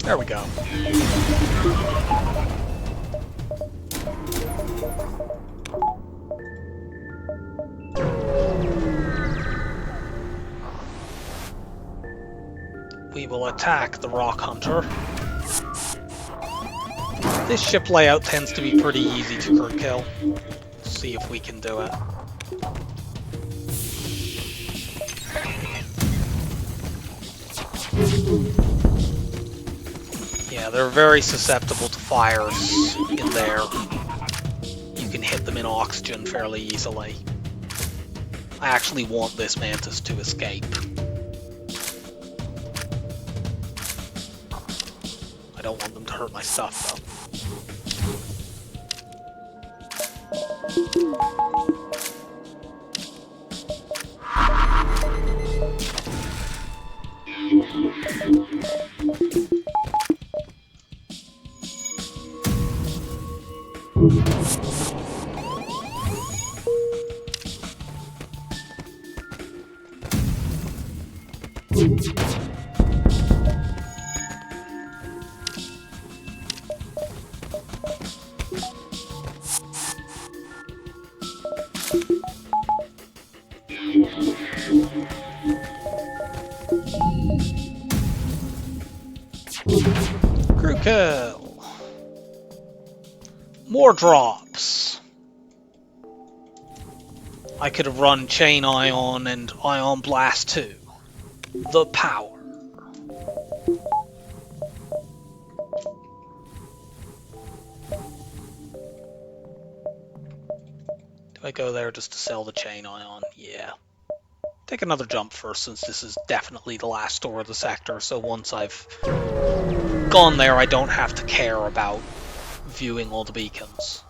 There we go. We will attack the Rock Hunter. This ship layout tends to be pretty easy to crew kill. Let's see if we can do it. Yeah, they're very susceptible to fires in there. You can hit them in oxygen fairly easily. I actually want this Mantis to escape. I don't want them to hurt my stuff, though. Crew kill. More drops. I could have run Chain Ion and Ion Blast too. The power. Do I go there just to sell the Chain Ion? Yeah. Take another jump first, since this is definitely the last store of the sector, so once I've gone there, I don't have to care about viewing all the beacons.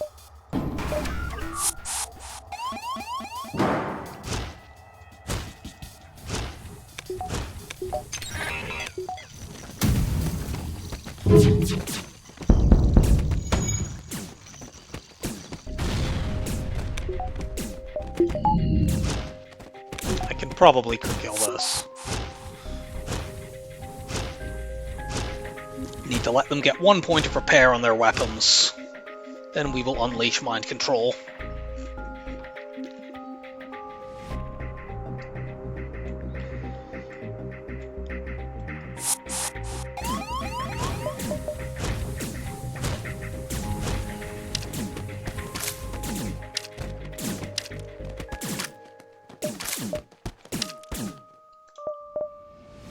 I can probably kill this. Need to let them get 1 point of repair on their weapons. Then we will unleash mind control.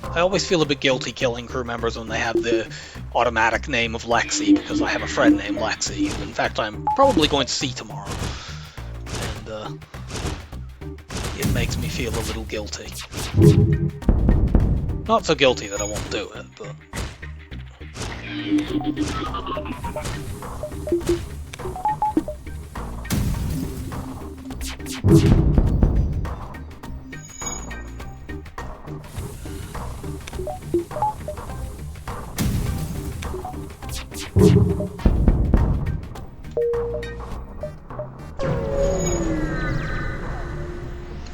I always feel a bit guilty killing crew members when they have the automatic name of Lexi, because I have a friend named Lexi, who in fact I'm probably going to see tomorrow. And it makes me feel a little guilty. Not so guilty that I won't do it, but...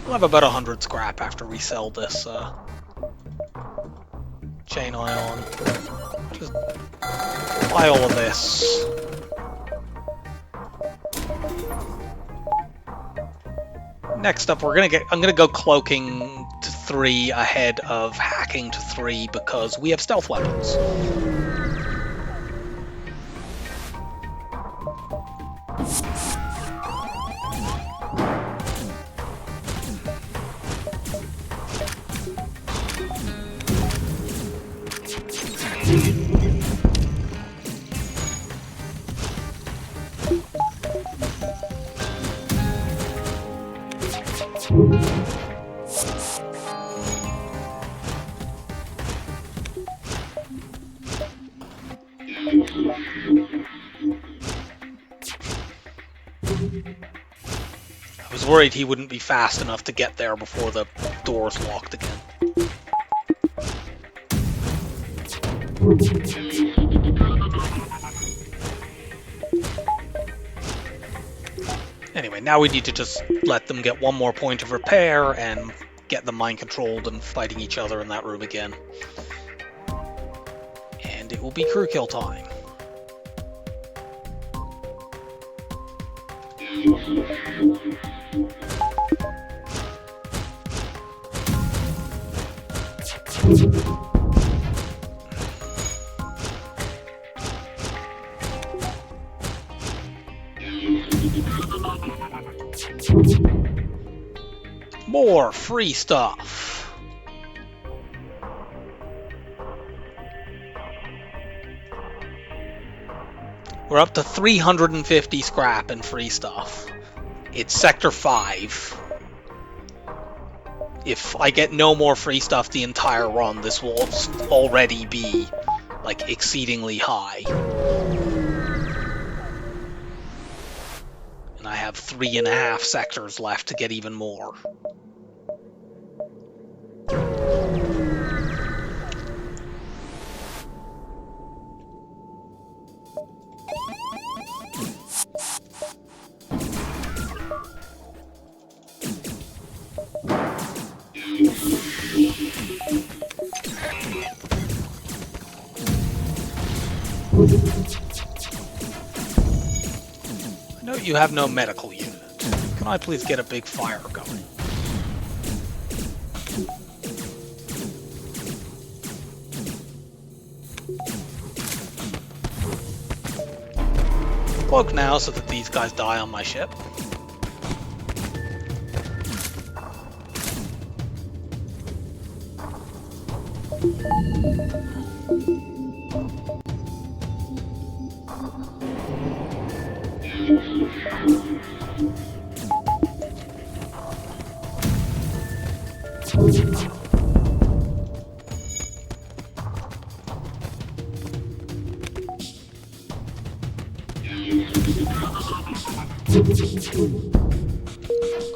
We'll have about 100 scrap after we sell this chain ion. Just buy all of this. Next up, I'm gonna go cloaking to 3 ahead of hacking to 3 because we have stealth weapons. I was worried he wouldn't be fast enough to get there before the doors locked again. Anyway, now we need to just let them get one more point of repair and get them mind-controlled and fighting each other in that room again. And it will be crew kill time. More free stuff. We're up to 350 scrap and free stuff. It's Sector 5. If I get no more free stuff the entire run, this will already be, like, exceedingly high. And I have 3.5 sectors left to get even more. I know you have no medical unit. Can I please get a big fire going? Cloak now so that these guys die on my ship.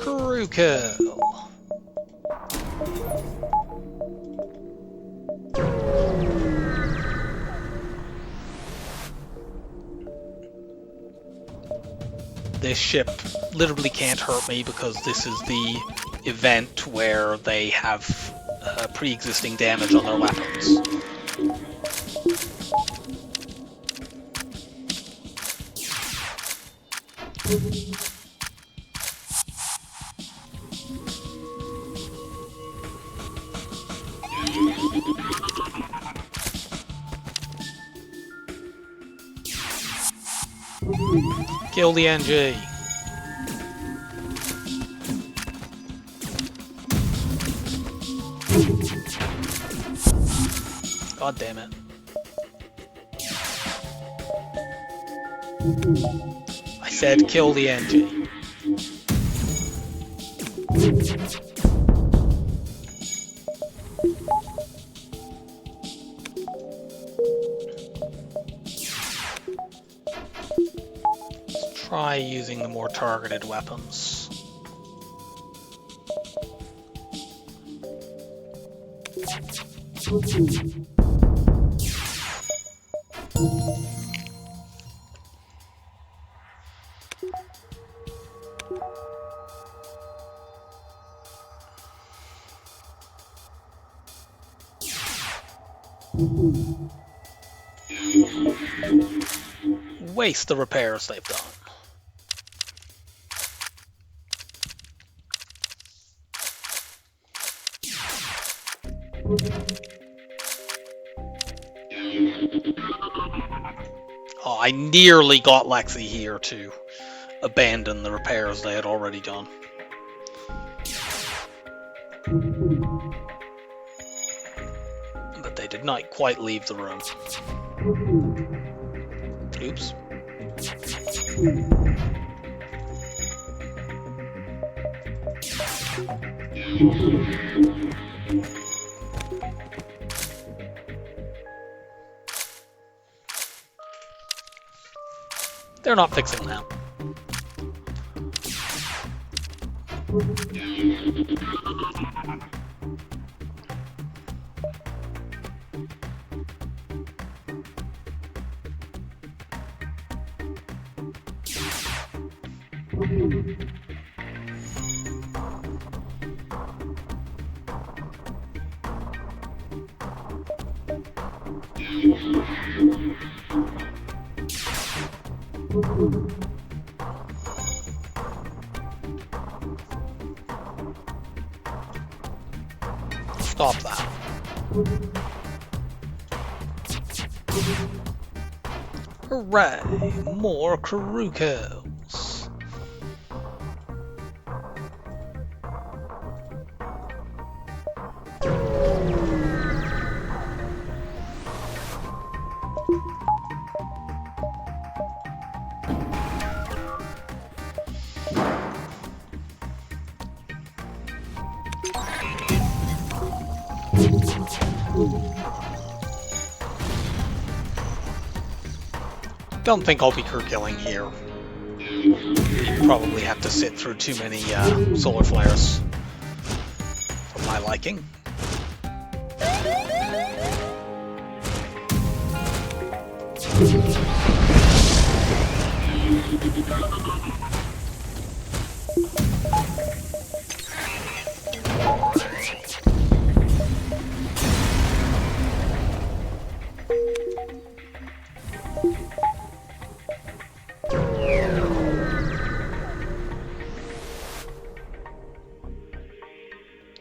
Crew kill. This ship literally can't hurt me because this is the event where they have pre-existing damage on their weapons. Kill the NG. God damn it. I said kill the NG. Let's try using the more targeted weapons. Waste the repairs they've done. Oh, I nearly got Lexi here to abandon the repairs they had already done. But they did not quite leave the room. Oops. They're not fixing that. Stop that. Hooray! More crew kills. Don't think I'll be crew killing here. You probably have to sit through too many solar flares for my liking.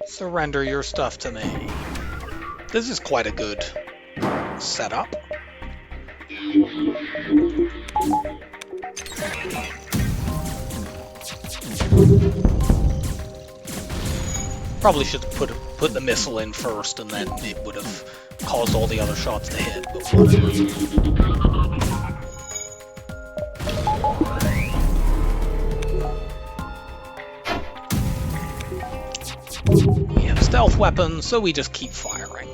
Surrender your stuff to me. This is quite a good setup. Probably should have put the missile in first, and then it would have caused all the other shots to hit, but whatever. We have stealth weapons, so we just keep firing.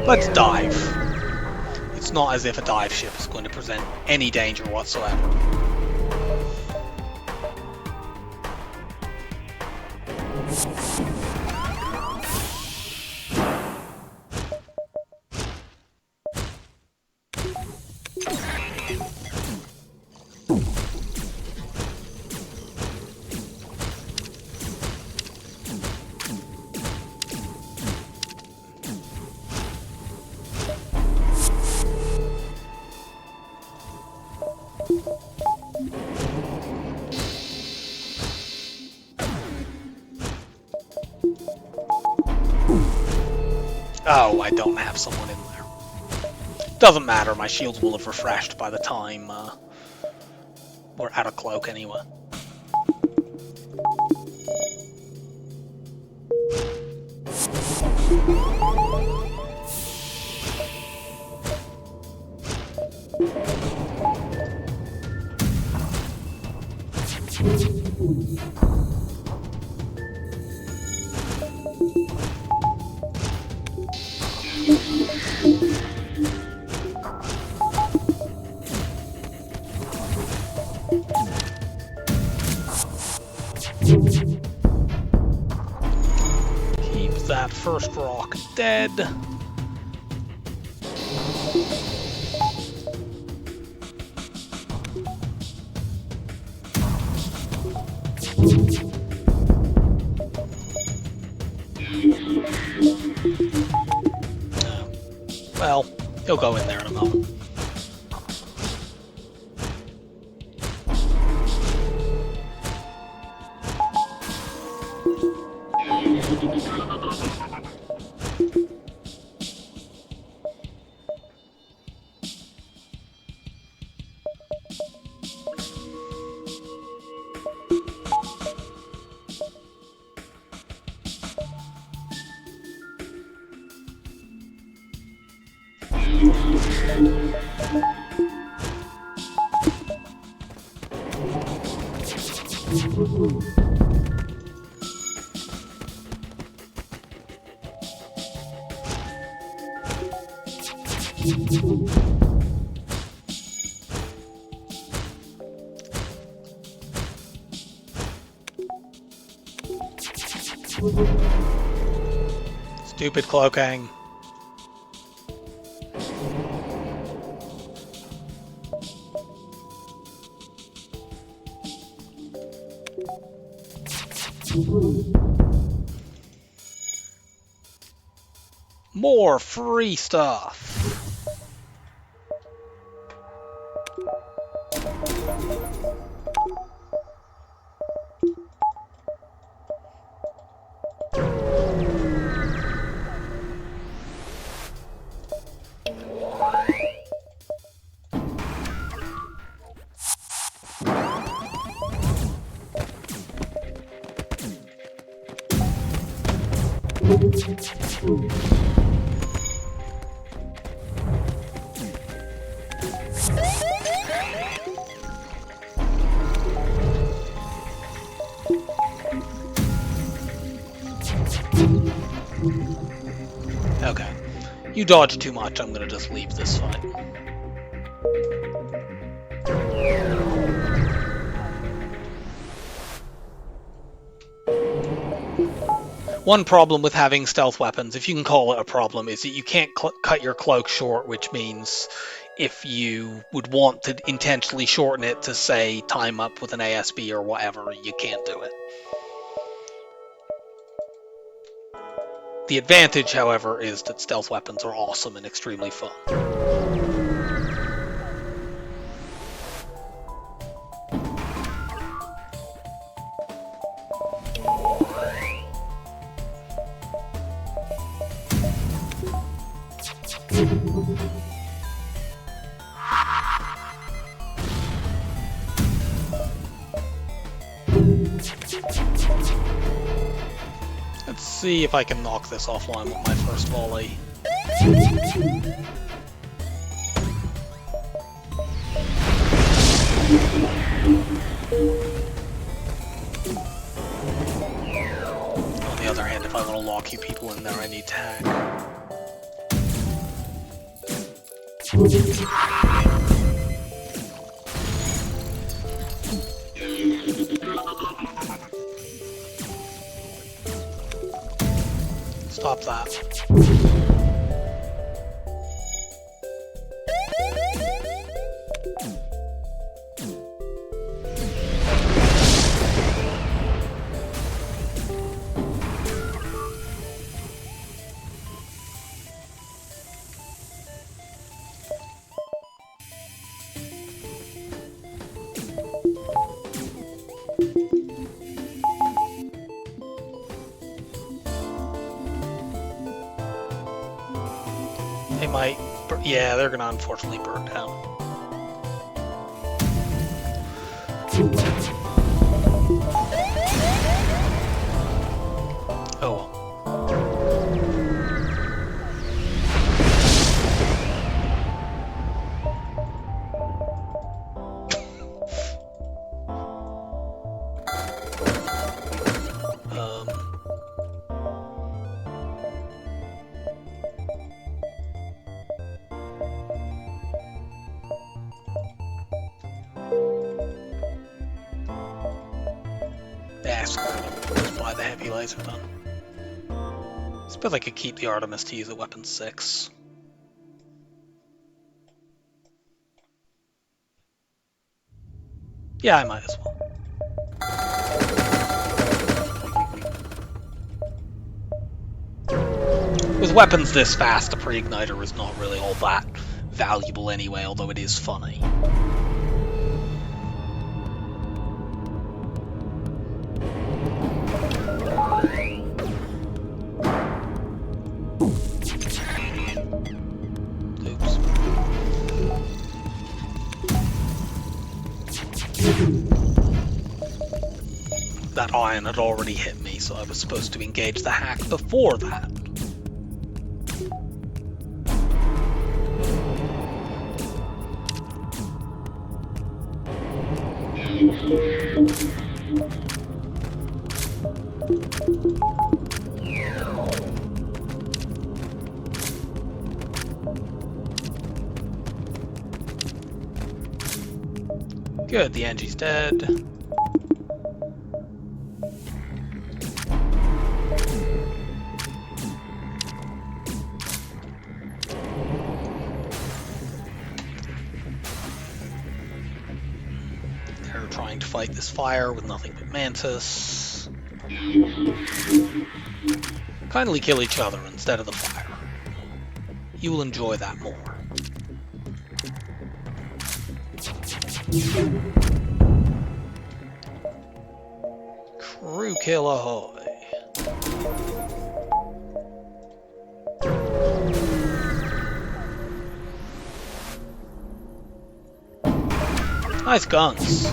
Let's dive. It's not as if a dive ship is going to present any danger whatsoever. Oh, I don't have someone in there. Doesn't matter, my shields will have refreshed by the time we're out of cloak anyway. Keep that first rock dead. Well, he'll go in there in a moment. Stupid cloaking. More free stuff. Okay. You dodge too much, I'm gonna just leave this fight. One problem with having stealth weapons, if you can call it a problem, is that you can't cut your cloak short, which means if you would want to intentionally shorten it to, say, time up with an ASB or whatever, you can't do it. The advantage, however, is that stealth weapons are awesome and extremely fun. Let's see if I can knock this offline with my first volley. On the other hand, if I want to lock you people in there, I need to hack. Stop that. They might... Yeah, they're gonna unfortunately burn down. Oh well. Just buy the heavy laser then. I suppose I could keep the Artemis to use a weapon 6. Yeah, I might as well. With weapons this fast, the pre-igniter is not really all that valuable anyway, although it is funny. That iron had already hit me, so I was supposed to engage the hack before that. Good, the Angie's dead. They're trying to fight this fire with nothing but Mantis. Kindly kill each other instead of the fire. You will enjoy that more. Crew kill ahoy. Nice guns.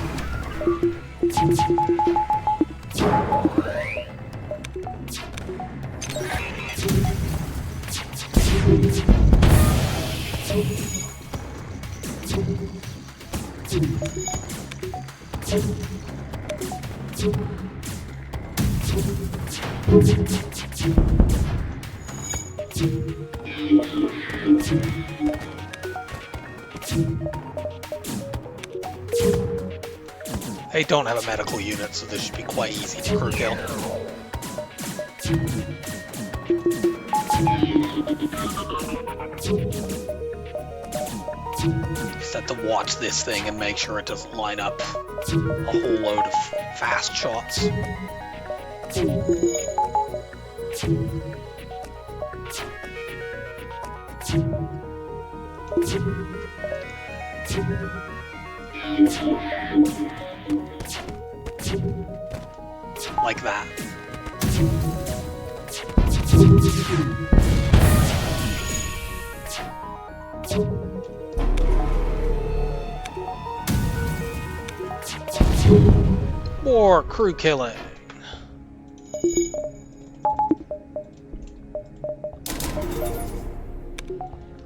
They don't have a medical unit, so this should be quite easy to crew kill. Just have to watch this thing and make sure it doesn't line up a whole load of fast shots. Like that. More crew killing.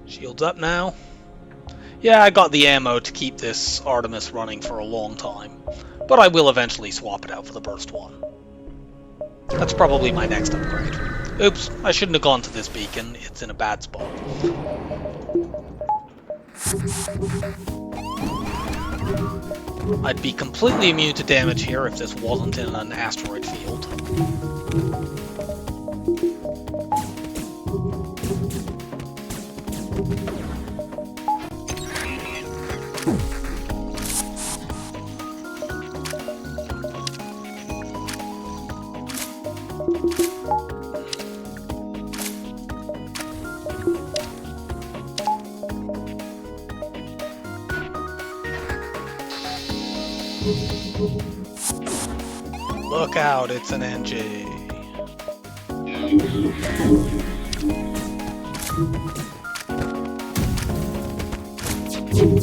Shields up now. Yeah, I got the ammo to keep this Artemis running for a long time, but I will eventually swap it out for the burst one. That's probably my next upgrade. Oops, I shouldn't have gone to this beacon, it's in a bad spot. I'd be completely immune to damage here if this wasn't in an asteroid field. Look out, it's an NG. Oh,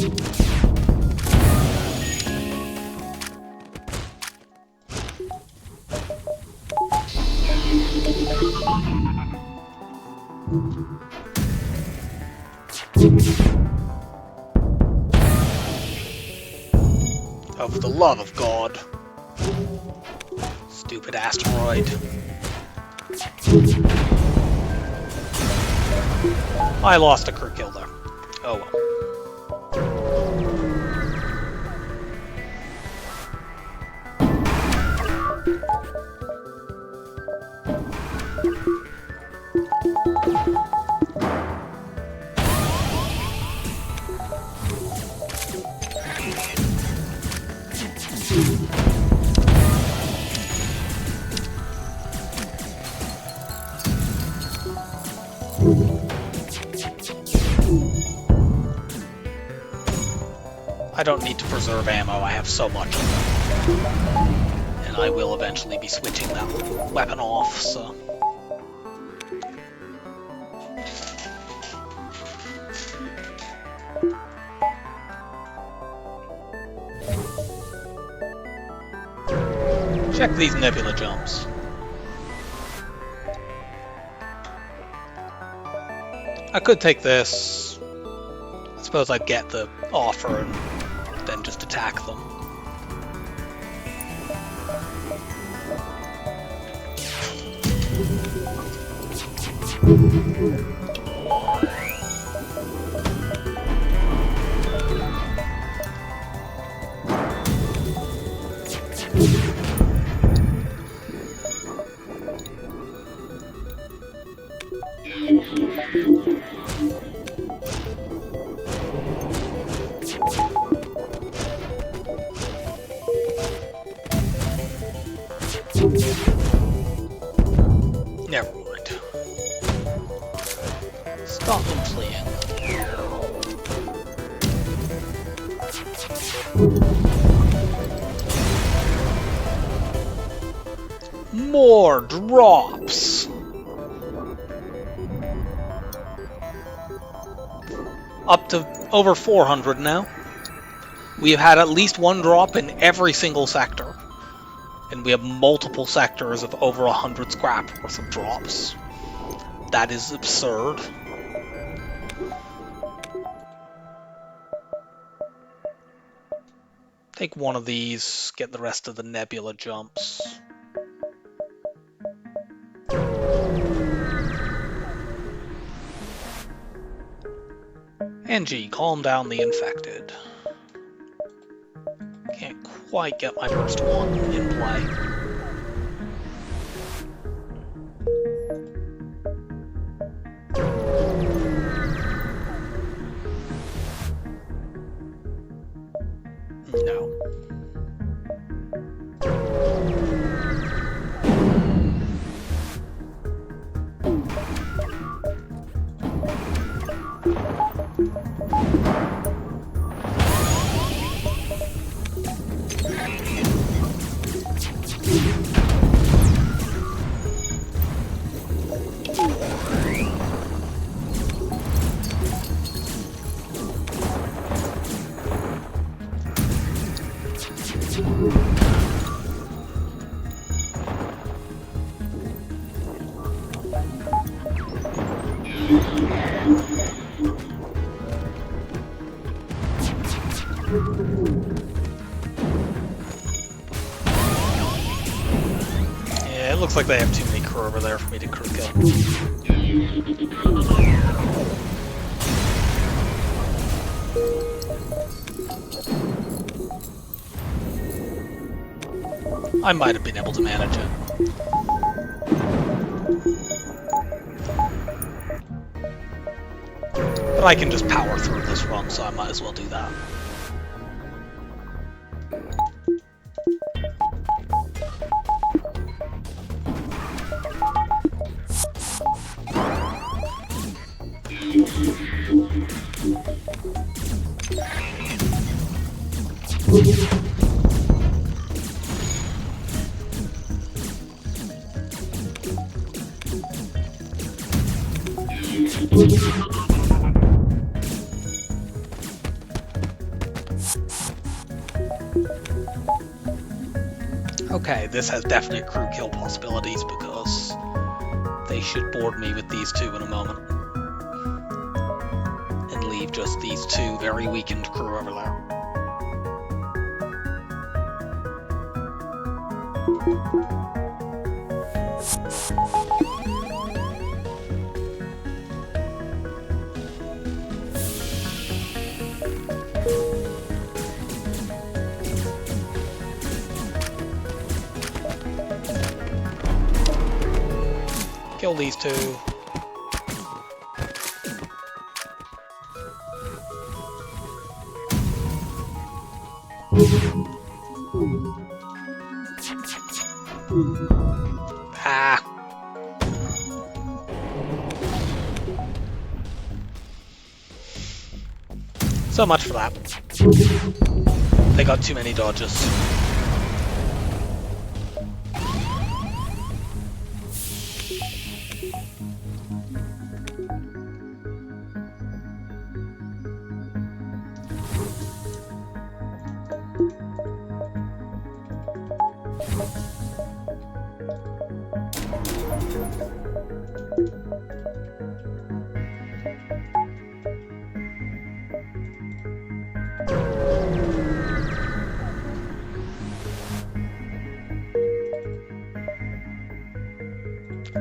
for the love of God. Stupid asteroid. I lost a crew kill there. Oh well. I don't need to preserve ammo, I have so much of it. And I will eventually be switching that weapon off, so... Check these nebula jumps. I could take this. I suppose I'd get the offer and then just attack them. Never mind. Stop them fleeing. More drops! Up to over 400 now. We have had at least one drop in every single sector. And we have multiple sectors of over 100 scrap worth of drops. That is absurd. Take one of these, get the rest of the nebula jumps. NG, calm down the infected. Can't quite get my first one in play. No. Yeah, it looks like they have too many crew over there for me to crew kill. I might have been able to manage it. But I can just power through this run, so I might as well do that. Okay, this has definite crew kill possibilities because they should board me with these two in a moment. And leave just these two very weakened crew over there. Kill these two. Ah. So much for that. They got too many dodges.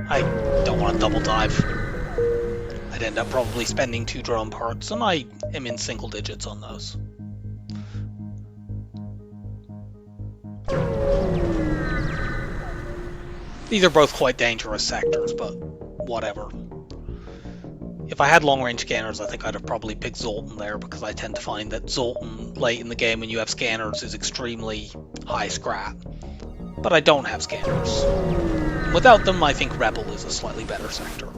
I don't want to double dive. I'd end up probably spending 2 drone parts, and I am in single digits on those. These are both quite dangerous sectors, but whatever. If I had long-range scanners, I think I'd have probably picked Zoltan there, because I tend to find that Zoltan, late in the game when you have scanners, is extremely high scrap. But I don't have scanners. Without them, I think Rebel is a slightly better sector.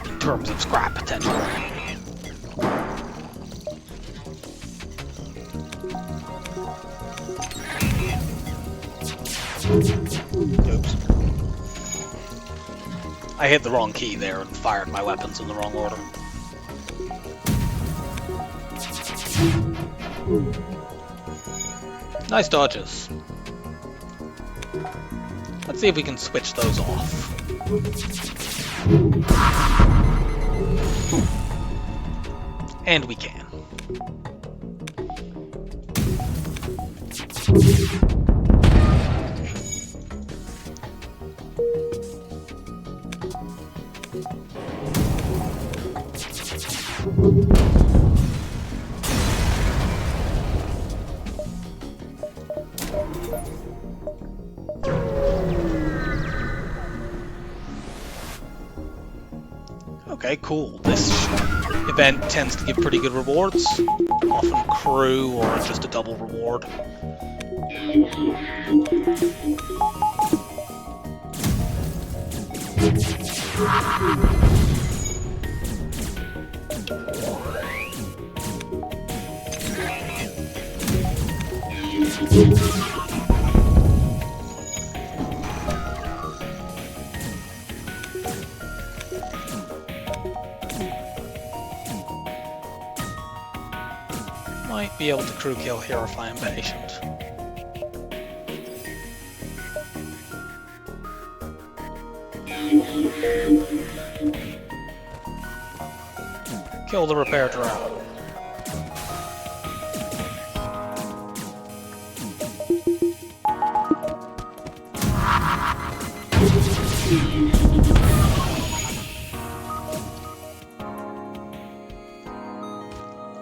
In terms of scrap potential. Oops. I hit the wrong key there and fired my weapons in the wrong order. Nice dodges. Let's see if we can switch those off. And we can. Okay, cool. This event tends to give pretty good rewards. Often crew or just a double reward. Might be able to crew kill here if I am patient. Kill the repair drone.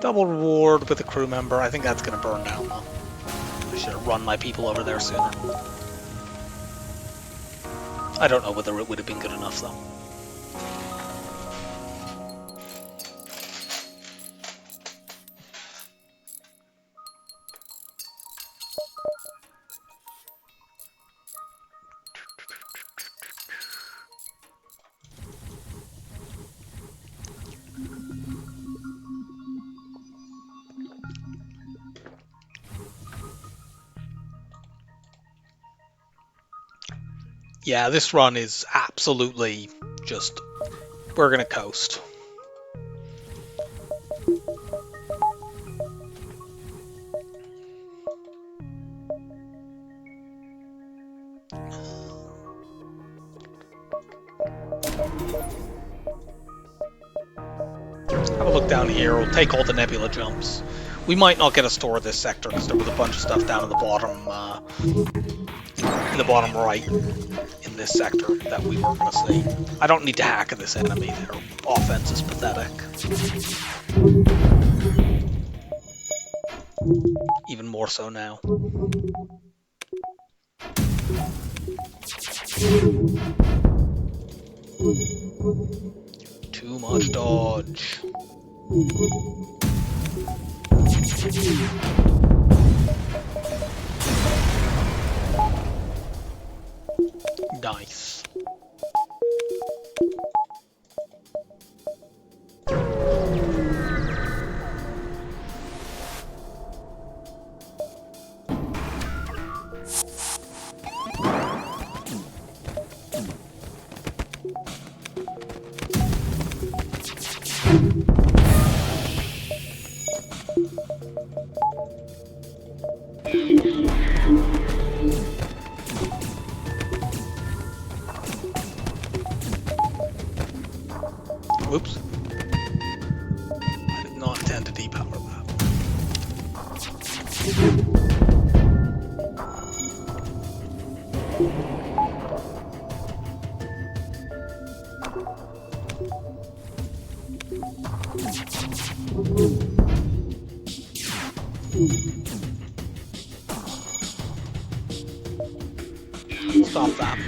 Double reward with a crew member. I think that's going to burn down though. I should have run my people over there sooner. I don't know whether it would have been good enough though. Yeah, this run is absolutely just, we're gonna coast. Have a look down here. We'll take all the nebula jumps. We might not get a store this sector because there was a bunch of stuff down in the bottom right in this sector that we weren't going to see. I don't need to hack this enemy. Their offense is pathetic. Even more so now. Too much dodge. Nice. Whoops. I did not intend to depower that. Stop that.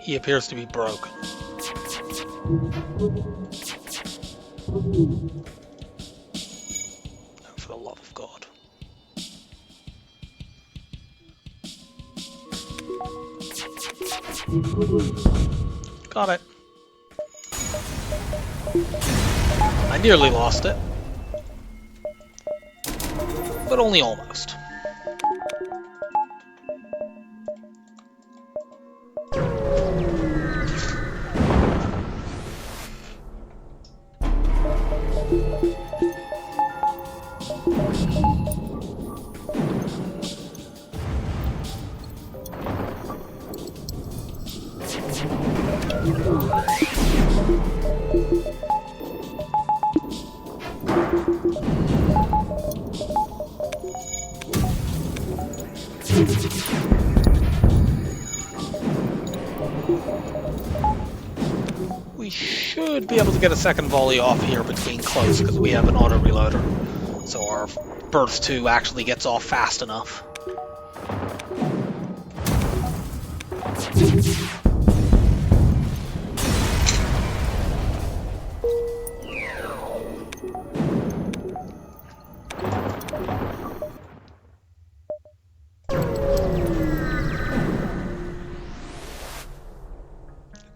He appears to be broken. For the love of God. Got it. I nearly lost it. But only almost. We should be able to get a second volley off here between close because we have an auto reloader, so our burst 2 actually gets off fast enough.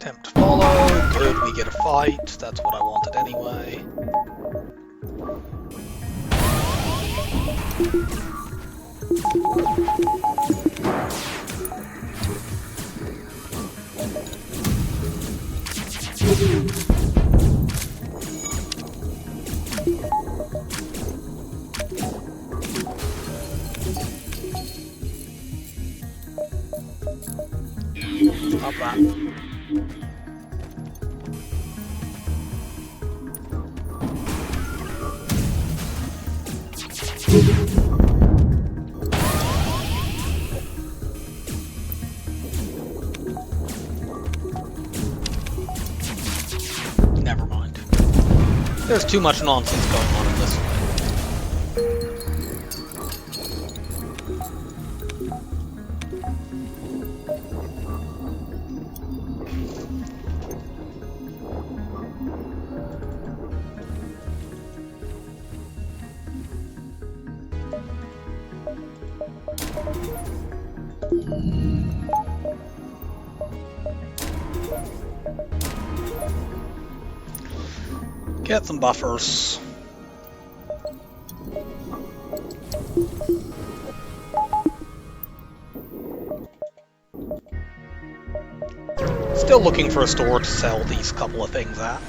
Attempt to follow. Good, we get a fight. That's what I wanted anyway. Stop that. Never mind. There's too much nonsense going on in this one. Get some buffers. Still looking for a store to sell these couple of things at,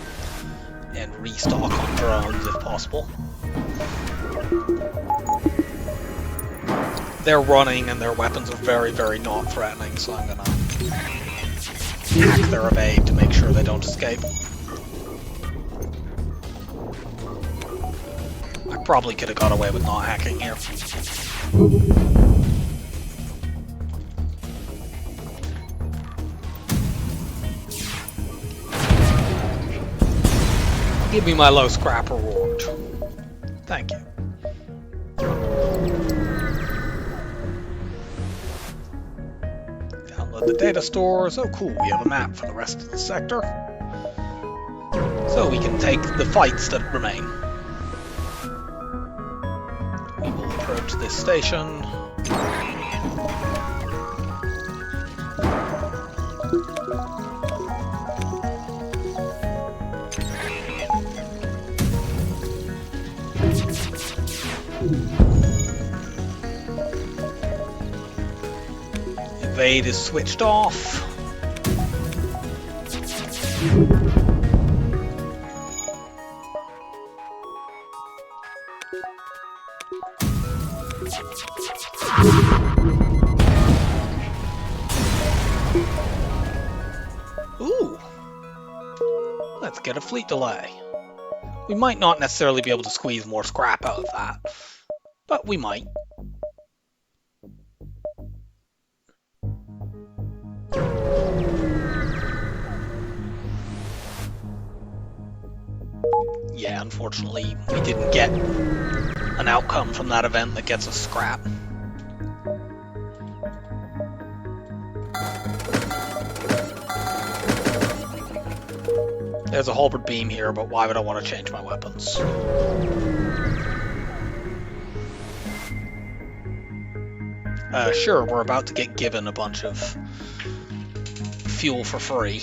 and restock on drones if possible. They're running and their weapons are very, very not threatening, so I'm gonna hack their evade to make sure they don't escape. I probably could have got away with not hacking here. Give me my low scrap reward. Thank you. Download the data stores. Oh cool, we have a map for the rest of the sector. So we can take the fights that remain. We will approach this station. Evade is switched off. Ooh. Let's get a fleet delay. We might not necessarily be able to squeeze more scrap out of that, but we might. Yeah, unfortunately, we didn't get an outcome from that event that gets us scrap. There's a halberd beam here, but why would I want to change my weapons? Sure, we're about to get given a bunch of fuel for free.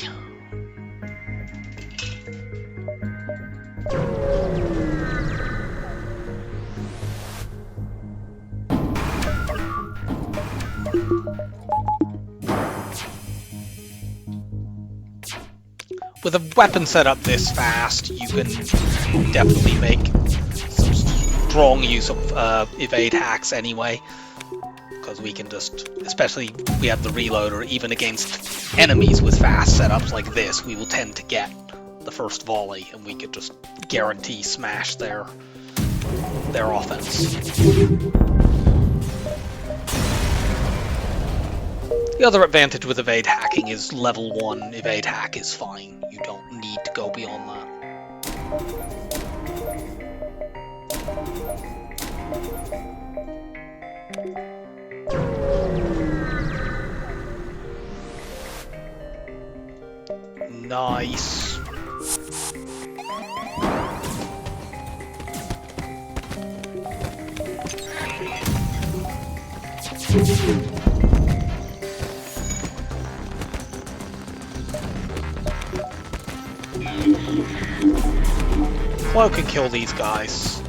With a weapon set up this fast, you can definitely make some strong use of evade hacks anyway. Because we can just, especially we have the reloader, even against enemies with fast setups like this, we will tend to get the first volley, and we could just guarantee smash their offense. The other advantage with evade hacking is level 1 evade hack is fine. You don't need to go beyond that. Nice. Cloak can kill these guys.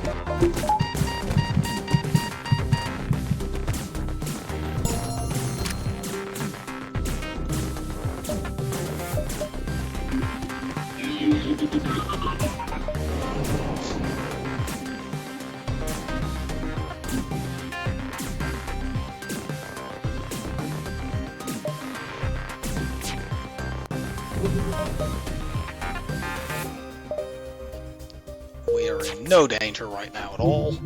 We are in no danger right now at all.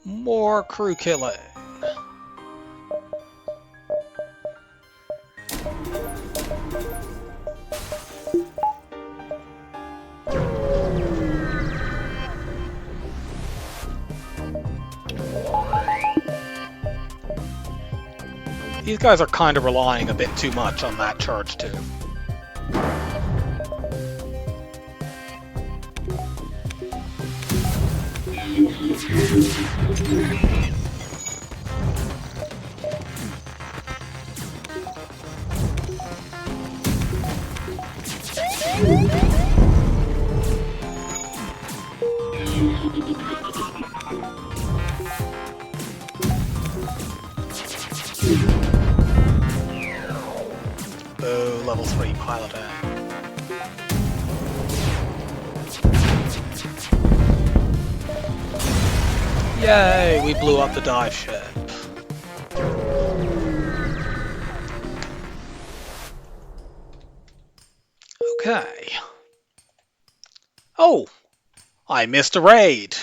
More crew killing. These guys are kind of relying a bit too much on that charge too. Boo, level 3 piloting. Yay, we blew up the dive ship. Okay. Oh, I missed a raid.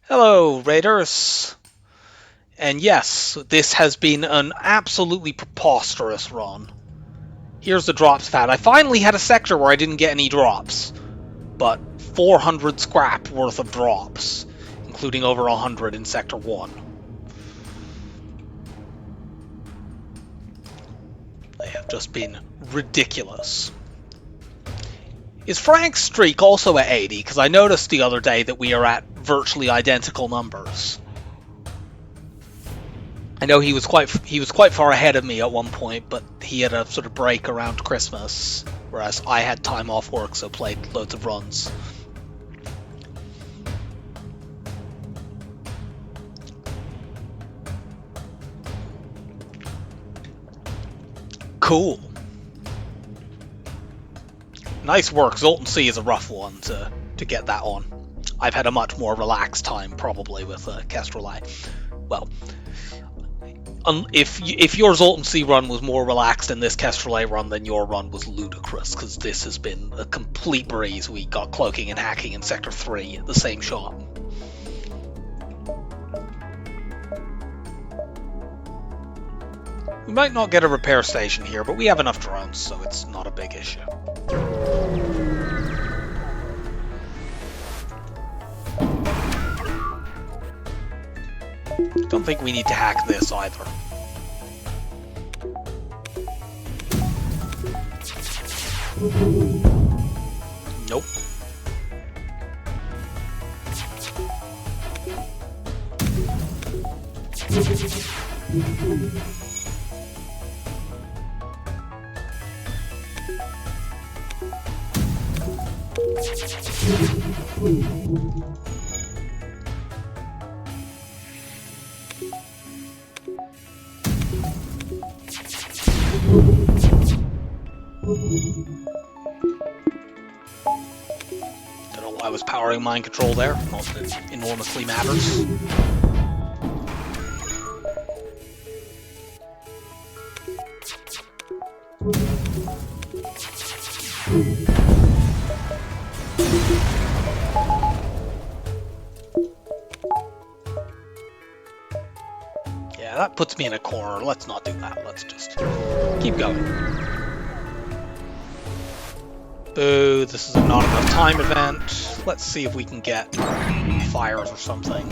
Hello, raiders. And yes, this has been an absolutely preposterous run. Here's the drop stat. I finally had a sector where I didn't get any drops, but 400 scrap worth of drops, including over 100 in Sector 1. They have just been ridiculous. Is Frank's streak also at 80? Because I noticed the other day that we are at virtually identical numbers. I know he was quite far ahead of me at one point, but he had a sort of break around Christmas, whereas I had time off work, so played loads of runs. Cool. Nice work. Zoltan Sea is a rough one to get that on. I've had a much more relaxed time, probably, with Kestrel A. Well, if your Zoltan Sea run was more relaxed than this Kestrel A run, then your run was ludicrous, because this has been a complete breeze. We got cloaking and hacking in Sector 3 at the same shot. We might not get a repair station here, but we have enough drones, so it's not a big issue. Don't think we need to hack this either. Nope. Don't know why I was powering mind control there. Not that it enormously matters. Yeah, that puts me in a corner. Let's not do that. Let's just keep going. Boo, this is a not enough time event. Let's see if we can get fires or something.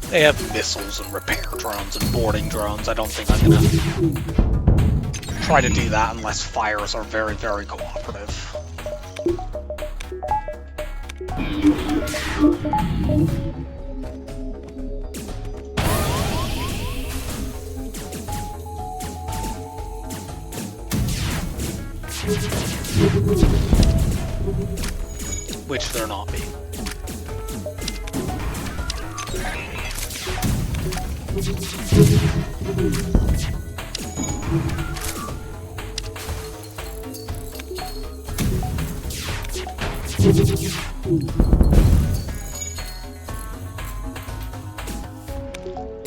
They have missiles and repair drones and boarding drones. I don't think I'm gonna try to do that unless fires are very, very cooperative. Which they're not being.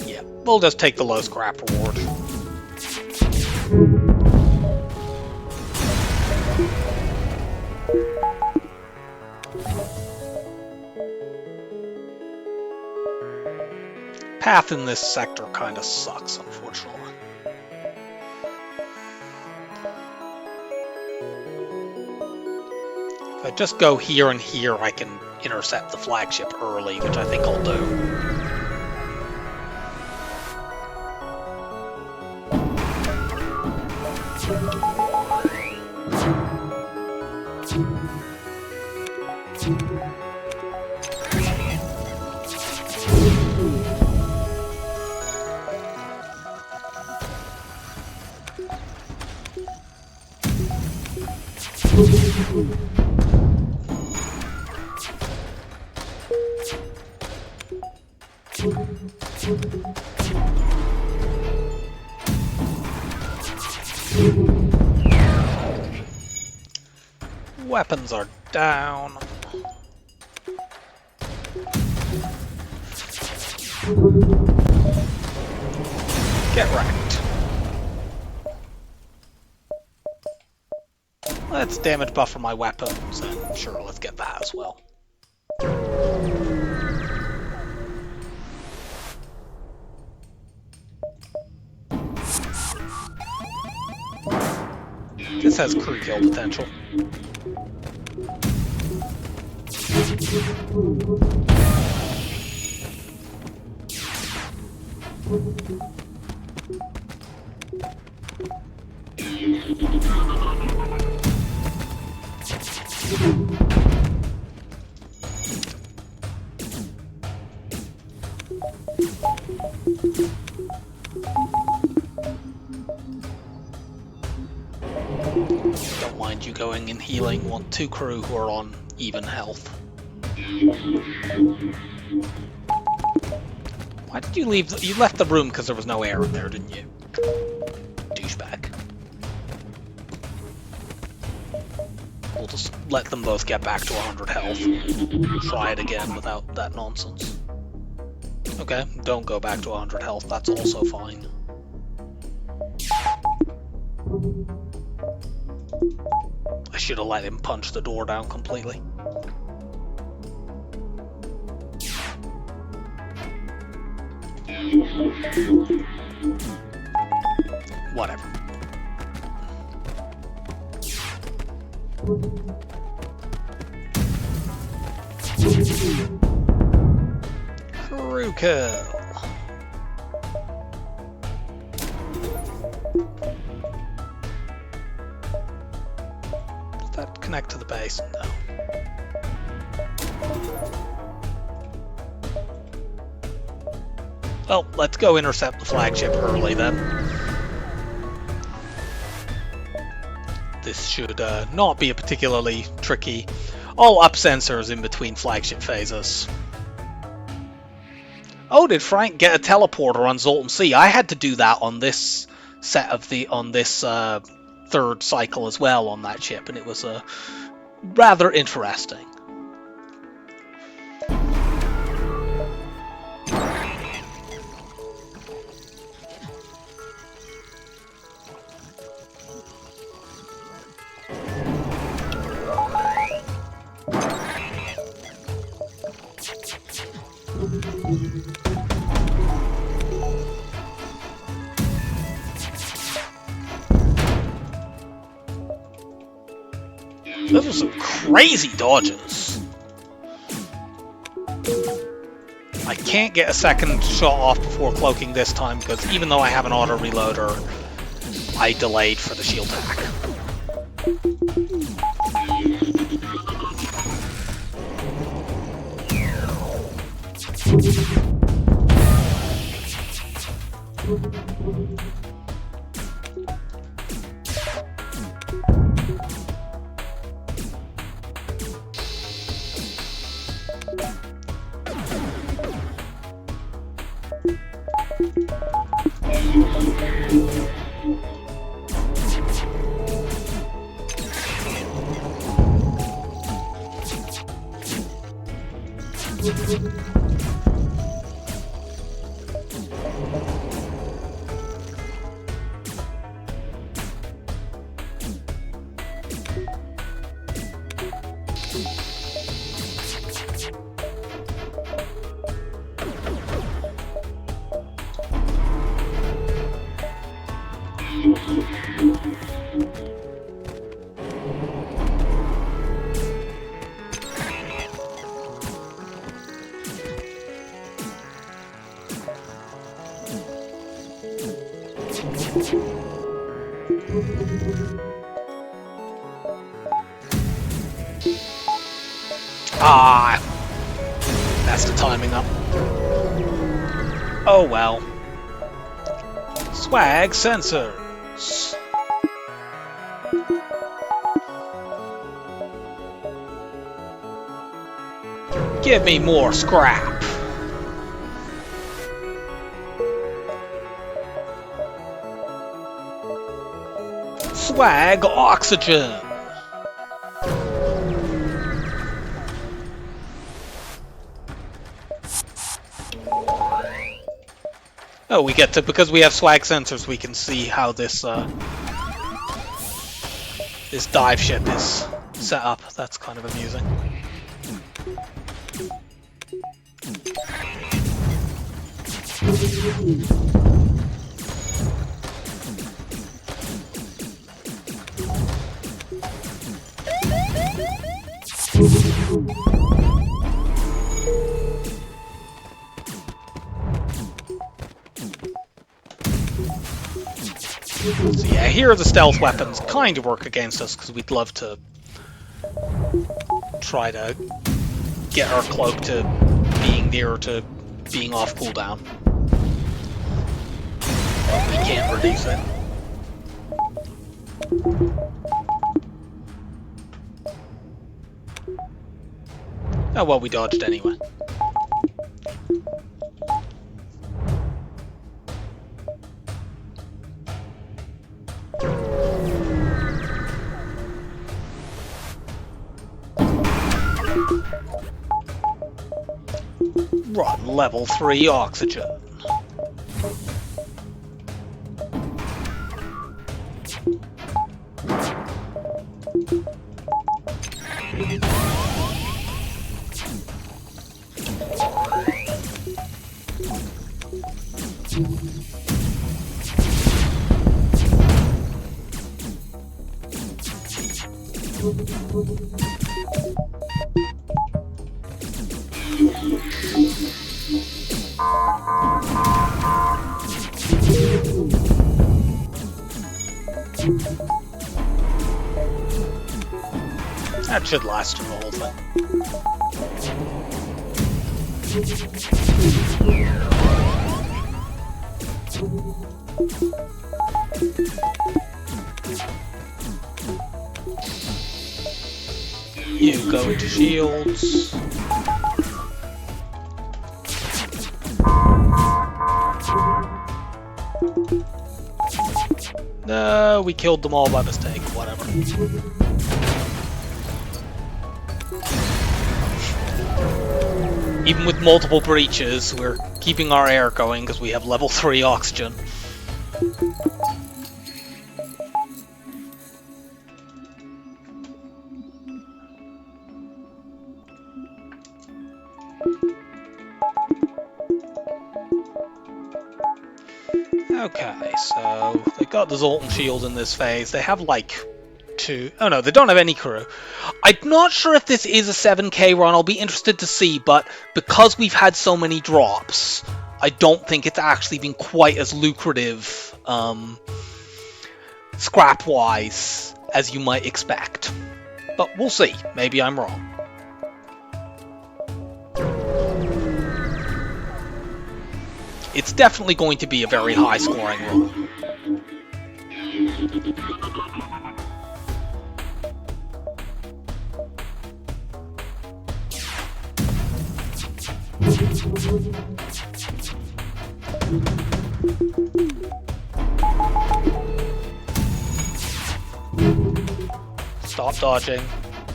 Yeah, we'll just take the low scrap reward. Path in this sector kind of sucks, unfortunately. If I just go here and here, I can intercept the flagship early, which I think I'll do. Weapons are down. Get wrecked. Let's damage buffer my weapons, and sure, let's get that as well. This has crew kill potential. Don't mind you going and healing. Want 2 crew who are on even health. Why did you leave? You left the room because there was no air in there, didn't you? Douchebag. We'll just let them both get back to 100 health. Try it again without that nonsense. Okay, don't go back to 100 health, that's also fine. I should have let him punch the door down completely. Whatever. Crew kill. Does that connect to the base? No. Well, let's go intercept the flagship early then. This should not be a particularly tricky. All up sensors in between flagship phases. Oh, did Frank get a teleporter on Zoltan C? I had to do that on this set of this third cycle as well on that ship, and it was rather interesting. Those are some crazy dodges. I can't get a second shot off before cloaking this time because even though I have an auto reloader, I delayed for the shield hack. Ah, that's the timing up. Oh well. Swag sensors. Give me more scrap. Swag oxygen. Oh, we get to, because we have swag sensors, we can see how this this dive ship is set up. That's kind of amusing. So yeah, here the stealth weapons kind of work against us because we'd love to try to get our cloak to being nearer to being off cooldown. But we can't reduce it. Oh well, we dodged anyway. Run level 3 oxygen. That should last through the whole thing. You go into shields. No, we killed them all by mistake. Whatever. Even with multiple breaches, we're keeping our air going because we have level 3 oxygen. Okay, so they got the Zoltan shield in this phase. They have like 2... Oh no, they don't have any crew. I'm not sure if this is a 7k run. I'll be interested to see, but because we've had so many drops, I don't think it's actually been quite as lucrative scrap-wise as you might expect. But we'll see. Maybe I'm wrong. It's definitely going to be a very high-scoring run. Stop dodging,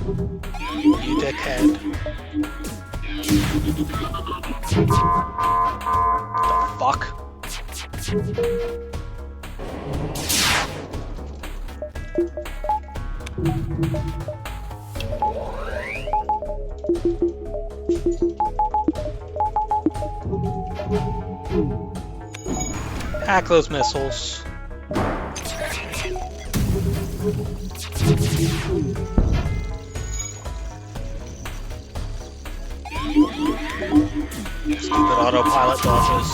you dickhead. The fuck? Hack those missiles. Stupid autopilot dodges.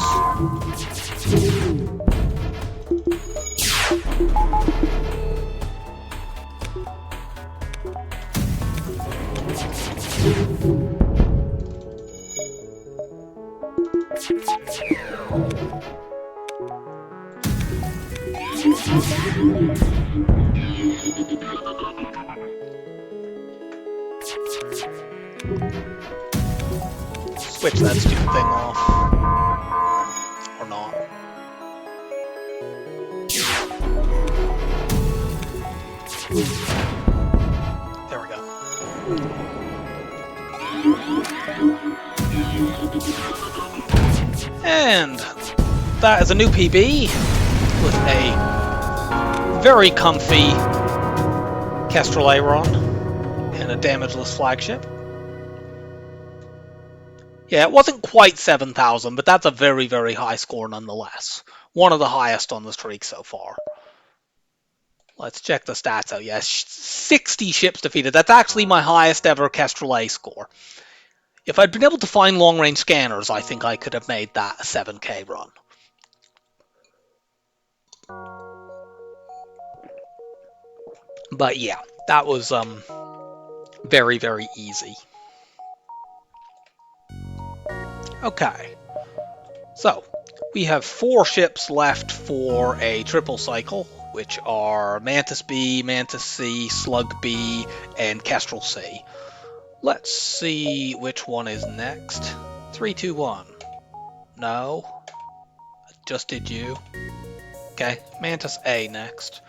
switch that stupid thing off. Or not. There we go. And that is a new PB with a very comfy Kestrel A Run and a damageless flagship. Yeah, it wasn't quite 7,000, but that's a very, very high score nonetheless. One of the highest on the streak so far. Let's check the stats out. Yes, 60 ships defeated. That's actually my highest ever Kestrel A score. If I'd been able to find long-range scanners, I think I could have made that a 7K run. But yeah, that was very, very easy. Okay, so we have 4 ships left for a triple cycle, which are Mantis B, Mantis C, Slug B, and Kestrel C. Let's see which one is next. 3, 2, 1. No. Just did you. Okay, Mantis A next.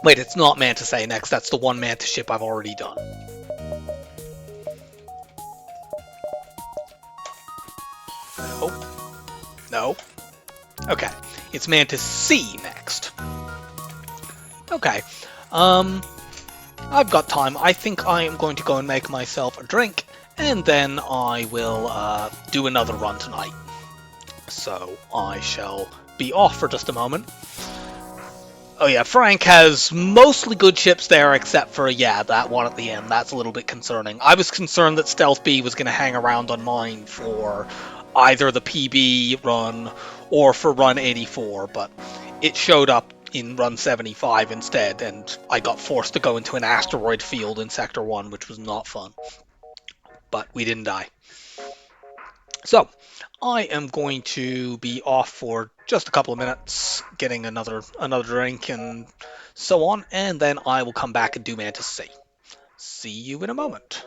Wait, it's not Mantis A next. That's the one Mantis ship I've already done. No. No. Okay, it's Mantis C next. Okay. I've got time. I think I am going to go and make myself a drink, and then I will do another run tonight. So I shall be off for just a moment. Oh yeah, Frank has mostly good ships there, except for, yeah, that one at the end. That's a little bit concerning. I was concerned that Stealth B was going to hang around on mine for either the PB run or for run 84, but it showed up in run 75 instead, and I got forced to go into an asteroid field in Sector 1, which was not fun. But we didn't die. So, I am going to be off for just a couple of minutes, getting another drink and so on, and then I will come back and do Mantis C. See you in a moment.